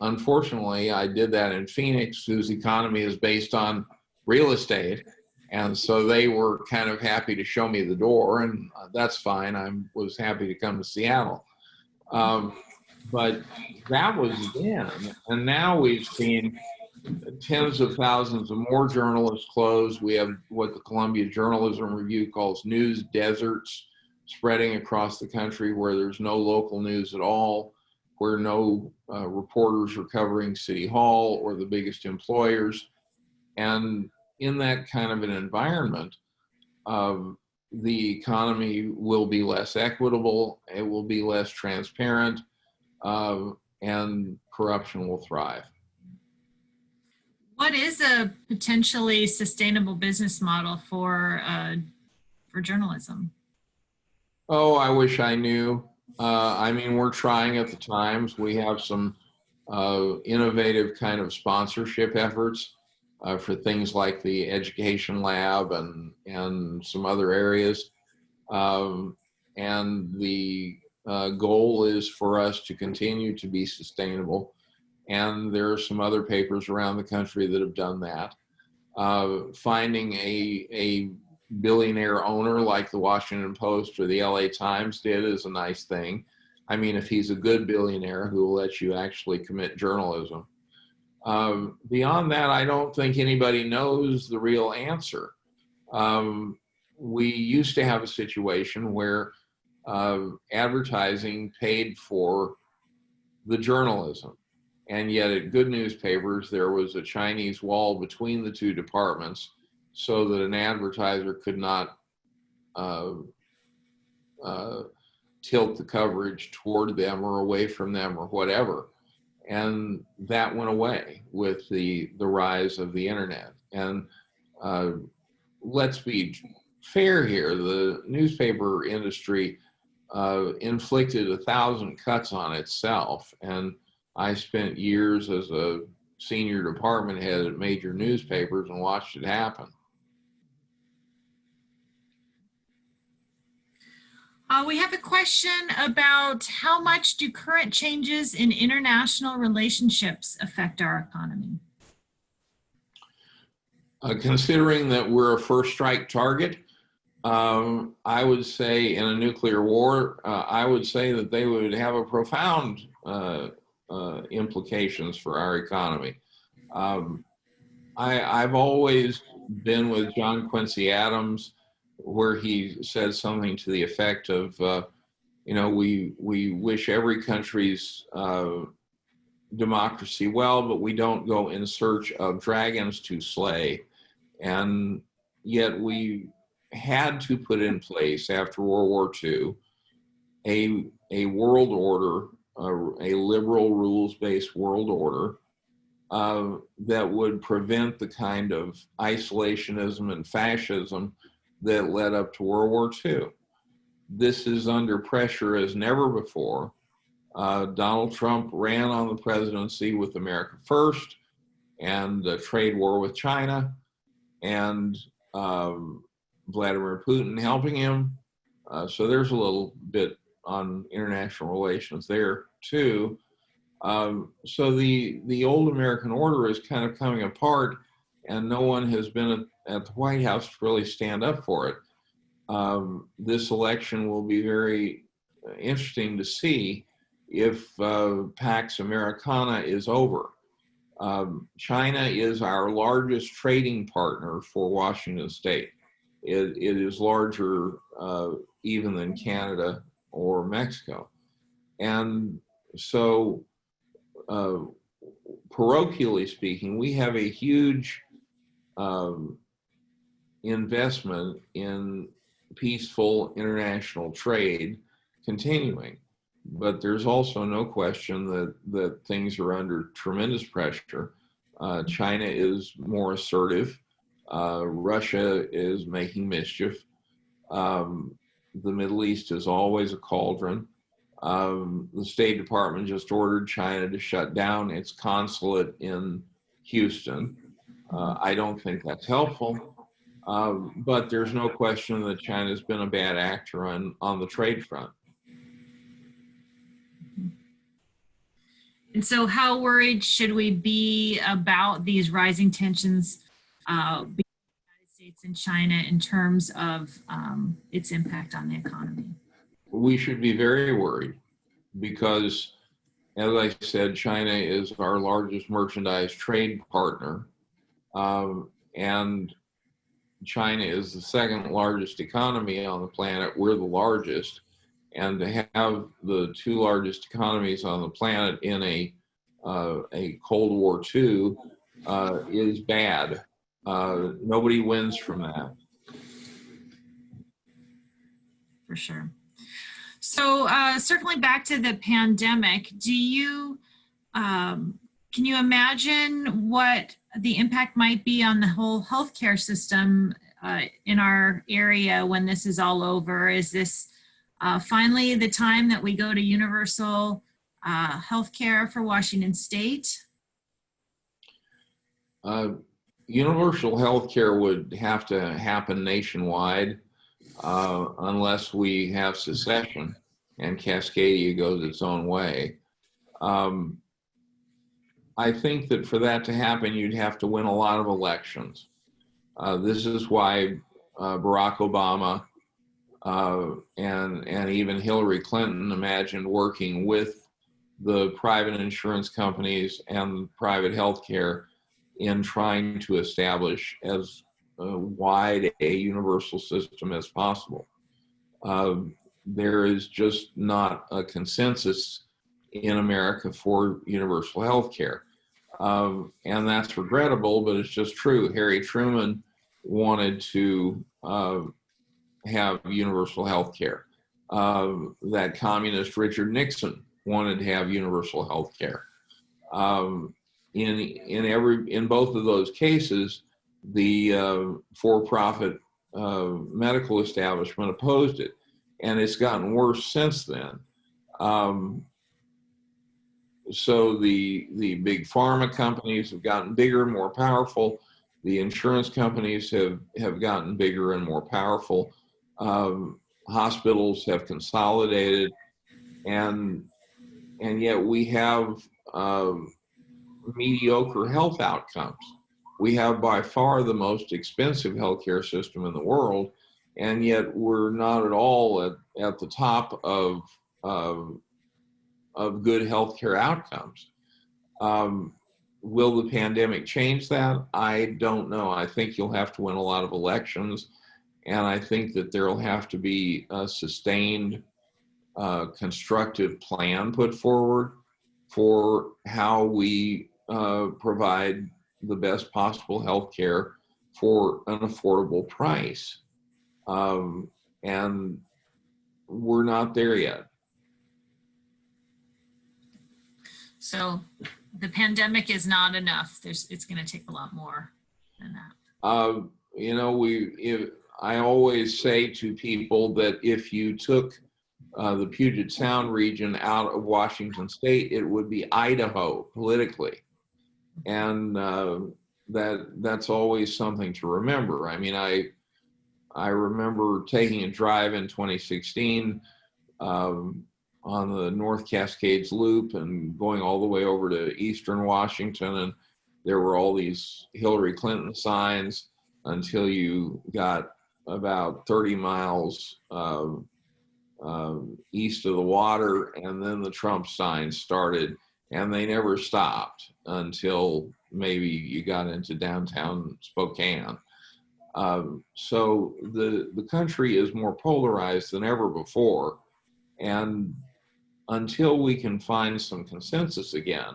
Unfortunately, I did that in Phoenix, whose economy is based on real estate. And so they were kind of happy to show me the door, and that's fine. I was happy to come to Seattle. But that was then. And now we've seen tens of thousands of more journalists close. We have what the Columbia Journalism Review calls news deserts spreading across the country, where there's no local news at all, where no reporters are covering City Hall or the biggest employers. And in that kind of an environment, the economy will be less equitable, it will be less transparent, and corruption will thrive. What is a potentially sustainable business model for journalism? Oh, I wish I knew. I mean, we're trying at the Times. We have some innovative kind of sponsorship efforts for things like the Education Lab and some other areas. And the goal is for us to continue to be sustainable. And there are some other papers around the country that have done that. Finding a billionaire owner like the Washington Post or the LA Times did is a nice thing. I mean, if he's a good billionaire who will let you actually commit journalism. Beyond that, I don't think anybody knows the real answer. We used to have a situation where advertising paid for the journalism. And yet at good newspapers, there was a Chinese wall between the two departments so that an advertiser could not tilt the coverage toward them or away from them or whatever. And that went away with the rise of the internet. And let's be fair here, the newspaper industry inflicted 1,000 cuts on itself. And I spent years as a senior department head at major newspapers and watched it happen. We have a question about how much do current changes in international relationships affect our economy? Considering that we're a first strike target, I would say in a nuclear war, I would say that they would have a profound implications for our economy. I've always been with John Quincy Adams, where he said something to the effect of, we wish every country's democracy well, but we don't go in search of dragons to slay. And yet we had to put in place after World War II a world order, a liberal rules-based world order that would prevent the kind of isolationism and fascism that led up to World War II. This is under pressure as never before. Donald Trump ran on the presidency with America First and a trade war with China, and Vladimir Putin helping him. So there's a little bit on international relations there too. So the old American order is kind of coming apart, and no one has been at the White House to really stand up for it. This election will be very interesting to see if Pax Americana is over. China is our largest trading partner for Washington State. It is larger even than Canada or Mexico. And so, parochially speaking, we have a huge investment in peaceful international trade continuing. But there's also no question that things are under tremendous pressure. China is more assertive. Russia is making mischief. The Middle East is always a cauldron. The State Department just ordered China to shut down its consulate in Houston. I don't think that's helpful. But there's no question that China's been a bad actor on the trade front. And so how worried should we be about these rising tensions between the United States and China in terms of its impact on the economy? We should be very worried because, as I said, China is our largest merchandise trade partner. And China is the second largest economy on the planet. We're the largest. And to have the two largest economies on the planet in a Cold War II is bad. Nobody wins from that. For sure. So circling back to the pandemic, can you imagine what the impact might be on the whole healthcare system in our area when this is all over? Is this finally the time that we go to universal healthcare for Washington State? Universal healthcare would have to happen nationwide unless we have secession and Cascadia goes its own way. I think that for that to happen, you'd have to win a lot of elections. This is why Barack Obama and even Hillary Clinton imagined working with the private insurance companies and private healthcare in trying to establish as wide a universal system as possible. There is just not a consensus in America for universal healthcare. And that's regrettable, but it's just true. Harry Truman wanted to have universal health care. That communist Richard Nixon wanted to have universal health care. In both of those cases, the for-profit medical establishment opposed it, and it's gotten worse since then. So the big pharma companies have gotten bigger, more powerful. The insurance companies have gotten bigger and more powerful. Hospitals have consolidated, and yet we have mediocre health outcomes. We have by far the most expensive healthcare system in the world, and yet we're not at all at the top of good healthcare outcomes. Will the pandemic change that? I don't know. I think you'll have to win a lot of elections, and I think that there'll have to be a sustained, constructive plan put forward for how we provide the best possible health care for an affordable price. And we're not there yet. So the pandemic is not enough. It's going to take a lot more than that. You know, I always say to people that if you took the Puget Sound region out of Washington State, it would be Idaho politically. And that's always something to remember. I mean, I remember taking a drive in 2016 on the North Cascades Loop and going all the way over to Eastern Washington, and there were all these Hillary Clinton signs until you got about 30 miles east of the water, and then the Trump signs started, and they never stopped until maybe you got into downtown Spokane. So the country is more polarized than ever before, and until we can find some consensus again,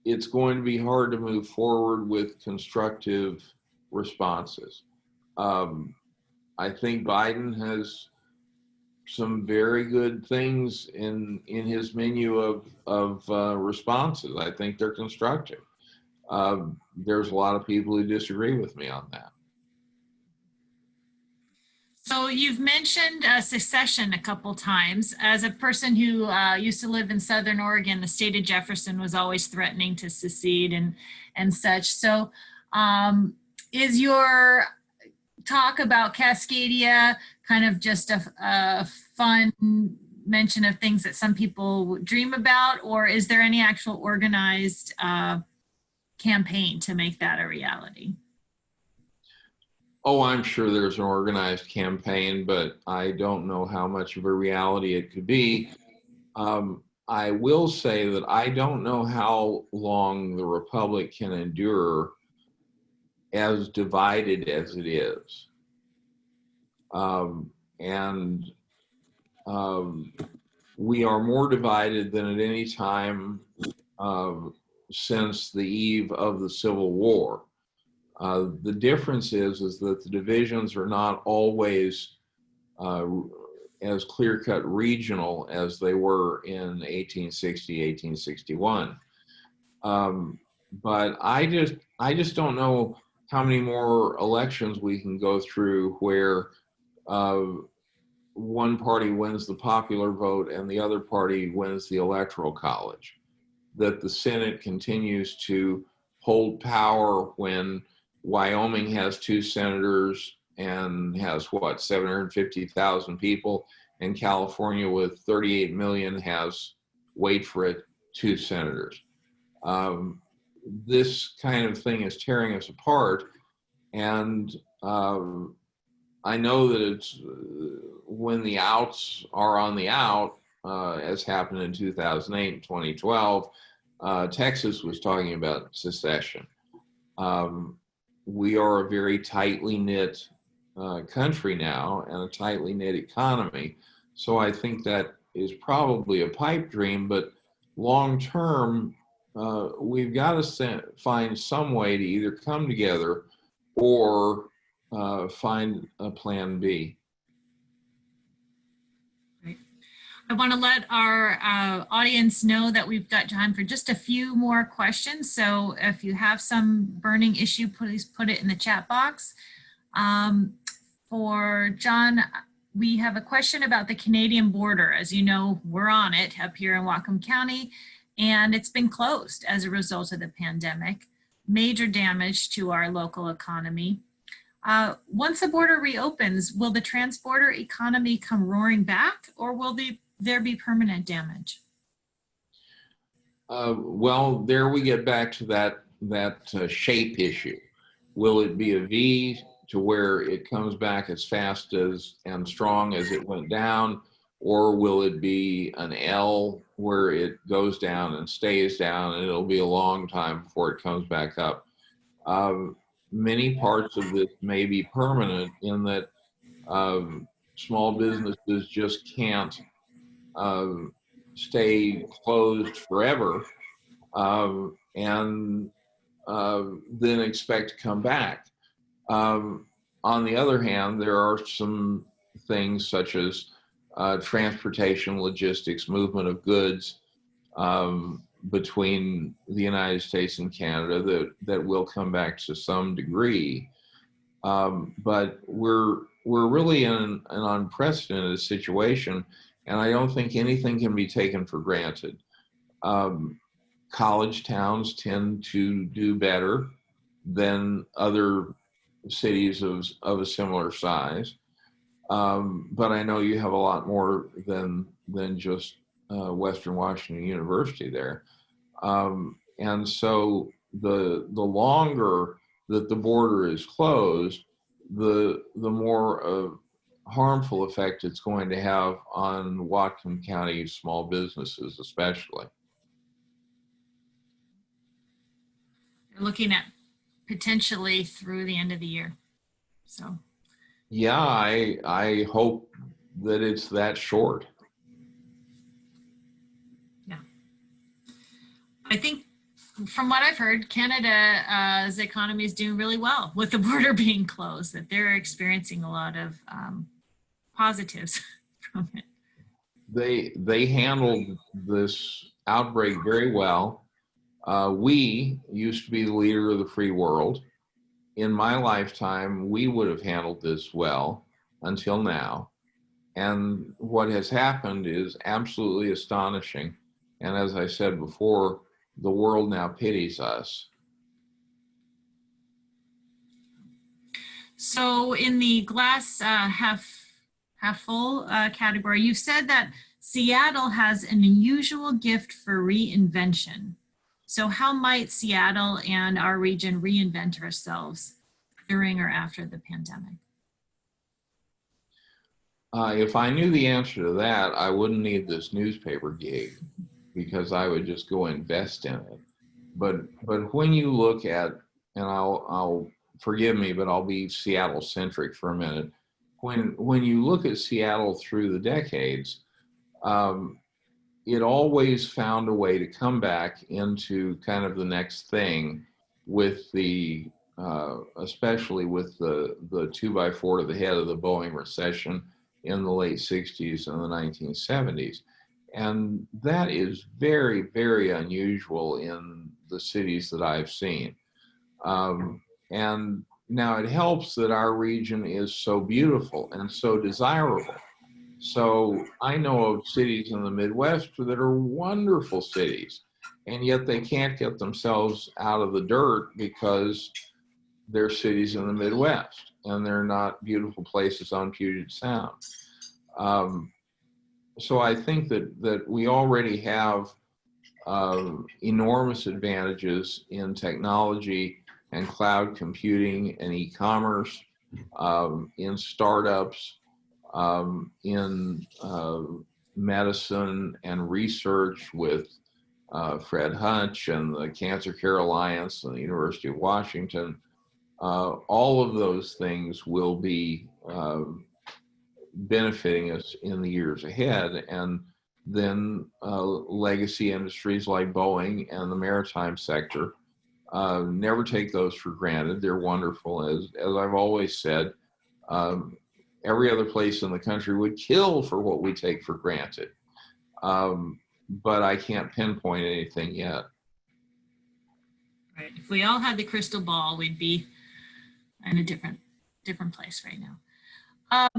it's going to be hard to move forward with constructive responses. I think Biden has some very good things in his menu of responses. I think they're constructive. There's a lot of people who disagree with me on that. So you've mentioned secession a couple times. As a person who used to live in Southern Oregon, the state of Jefferson was always threatening to secede and such. So is your talk about Cascadia kind of just a fun mention of things that some people dream about, or is there any actual organized campaign to make that a reality? Oh, I'm sure there's an organized campaign, but I don't know how much of a reality it could be. I will say that I don't know how long the Republic can endure as divided as it is. We are more divided than at any time since the eve of the Civil War. The difference is that the divisions are not always as clear-cut regional as they were in 1860, 1861. But I just don't know how many more elections we can go through where one party wins the popular vote and the other party wins the electoral college. That the Senate continues to hold power when Wyoming has 2 senators and has, 750,000 people, and California with 38 million has, wait for it, 2 senators. This kind of thing is tearing us apart, and I know that it's when the outs are on the out, as happened in 2008 and 2012, Texas was talking about secession. We are a very tightly knit country now and a tightly knit economy. So I think that is probably a pipe dream, but long term, we've got to find some way to either come together or find a plan B. I want to let our audience know that we've got time for just a few more questions. So if you have some burning issue, please put it in the chat box. For John, we have a question about the Canadian border. As you know, we're on it up here in Whatcom County, and it's been closed as a result of the pandemic. Major damage to our local economy. Once the border reopens, will the transporter economy come roaring back, or will there be permanent damage? Well, there we get back to that shape issue. Will it be a V to where it comes back as fast as and strong as it went down, or will it be an L where it goes down and stays down and it'll be a long time before it comes back up? Many parts of this may be permanent in that small businesses just can't stay closed forever and then expect to come back. On the other hand, there are some things such as transportation, logistics, movement of goods between the United States and Canada that will come back to some degree. But we're really in an unprecedented situation, and I don't think anything can be taken for granted. College towns tend to do better than other cities of a similar size. But I know you have a lot more than just Western Washington University there. And so the longer that the border is closed, the more harmful effect it's going to have on Whatcom County small businesses, especially. You're looking at potentially through the end of the year. So. Yeah, I hope that it's that short. Yeah. I think from what I've heard, Canada's economy is doing really well with the border being closed, that they're experiencing a lot of positives from it. They handled this outbreak very well. We used to be the leader of the free world. In my lifetime, we would have handled this well until now. And what has happened is absolutely astonishing. And as I said before, the world now pities us. So in the glass half full category, you said that Seattle has an unusual gift for reinvention. So how might Seattle and our region reinvent ourselves during or after the pandemic? If I knew the answer to that, I wouldn't need this newspaper gig because I would just go invest in it. But when you look at, and I'll forgive me, but I'll be Seattle centric for a minute. When you look at Seattle through the decades, it always found a way to come back into kind of the next thing with the, especially with the 2x4 to the head of the Boeing recession in the late 60s and the 1970s. And that is very, very unusual in the cities that I've seen. And now it helps that our region is so beautiful and so desirable. So I know of cities in the Midwest that are wonderful cities, and yet they can't get themselves out of the dirt because they're cities in the Midwest and they're not beautiful places on Puget Sound. So I think that we already have enormous advantages in technology and cloud computing and e-commerce, in startups, in medicine and research with Fred Hutch and the Cancer Care Alliance and the University of Washington. All of those things will be benefiting us in the years ahead. And then legacy industries like Boeing and the maritime sector, never take those for granted. They're wonderful. As I've always said, every other place in the country would kill for what we take for granted. But I can't pinpoint anything yet. Right. If we all had the crystal ball, we'd be in a different place right now.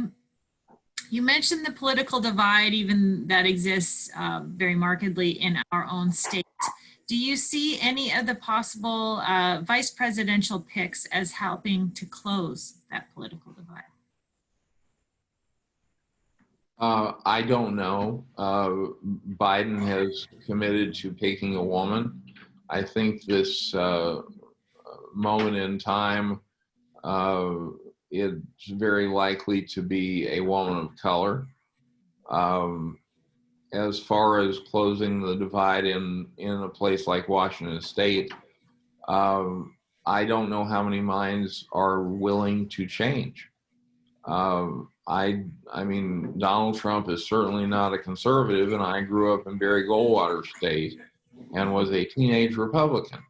You mentioned the political divide, even that exists very markedly in our own state. Do you see any of the possible vice presidential picks as helping to close that political divide? I don't know. Biden has committed to picking a woman. I think this moment in time it's very likely to be a woman of color. As far as closing the divide in a place like Washington State, I don't know how many minds are willing to change. I mean, Donald Trump is certainly not a conservative, and I grew up in Barry Goldwater State and was a teenage Republican.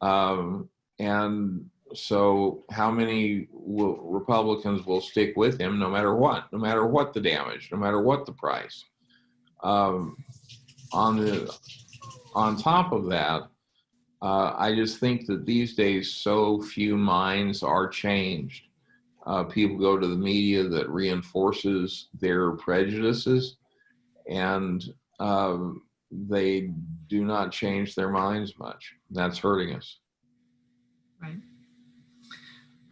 And so how many Republicans will stick with him no matter what the damage, no matter what the price? On top of that, I just think that these days so few minds are changed. People go to the media that reinforces their prejudices, and they do not change their minds much. That's hurting us. Right.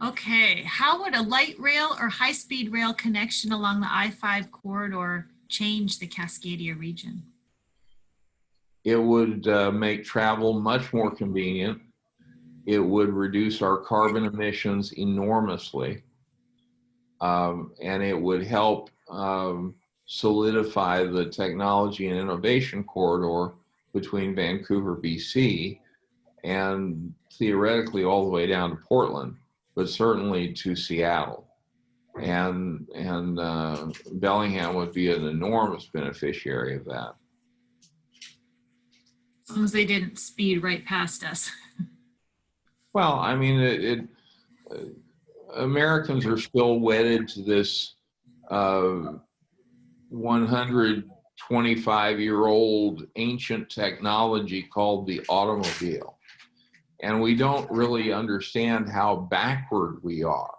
Okay, how would a light rail or high-speed rail connection along the I-5 corridor change the Cascadia region? It would make travel much more convenient. It would reduce our carbon emissions enormously. And it would help solidify the technology and innovation corridor between Vancouver, BC, and theoretically all the way down to Portland, but certainly to Seattle. And Bellingham would be an enormous beneficiary of that. As long as they didn't speed right past us. Well, I mean, Americans are still wedded to this 125-year-old ancient technology called the automobile. And we don't really understand how backward we are.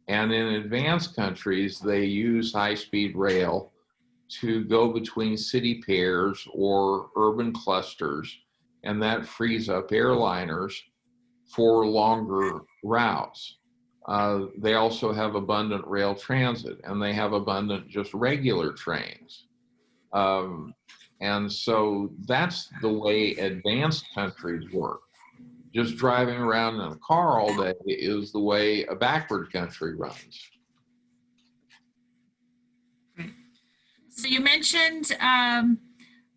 And in advanced countries, they use high-speed rail to go between city pairs or urban clusters, and that frees up airliners for longer routes. They also have abundant rail transit, and they have abundant just regular trains. And so that's the way advanced countries work. Just driving around in a car all day is the way a backward country runs. So you mentioned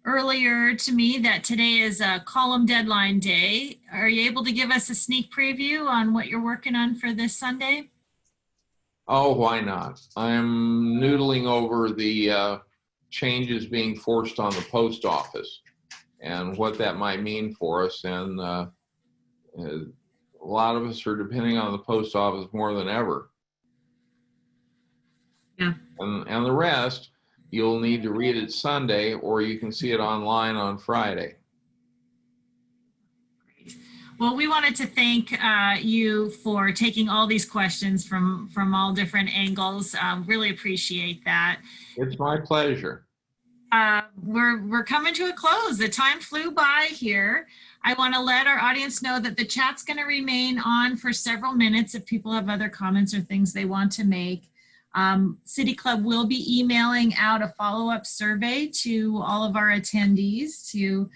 earlier to me that today is a column deadline day. Are you able to give us a sneak preview on what you're working on for this Sunday? Oh, why not? I'm noodling over the changes being forced on the post office and what that might mean for us. And a lot of us are depending on the post office more than ever. Yeah. And the rest, you'll need to read it Sunday, or you can see it online on Friday. Well, we wanted to thank you for taking all these questions from all different angles. Really appreciate that. It's my pleasure. We're coming to a close. The time flew by here. I want to let our audience know that the chat's going to remain on for several minutes if people have other comments or things they want to make. City Club will be emailing out a follow-up survey to all of our attendees to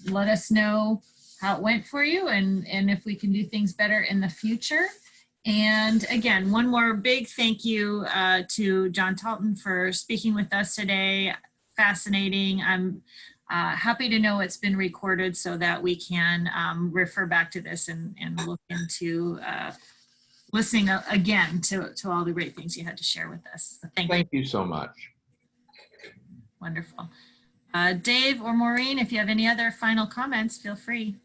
let us know how it went for you and if we can do things better in the future. And again, one more big thank you to John Talton for speaking with us today. Fascinating. I'm happy to know it's been recorded so that we can refer back to this and look into listening again to all the great things you had to share with us. So thank you so much. Wonderful. Dave or Maureen, if you have any other final comments, feel free.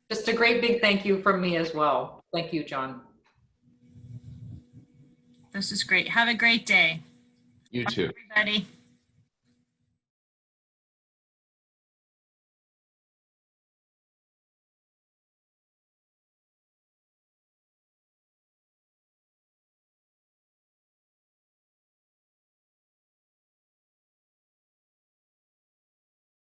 Just a great big thank you from me as well. Thank you, John. This is great. Have a great day. You too. Bye, everybody.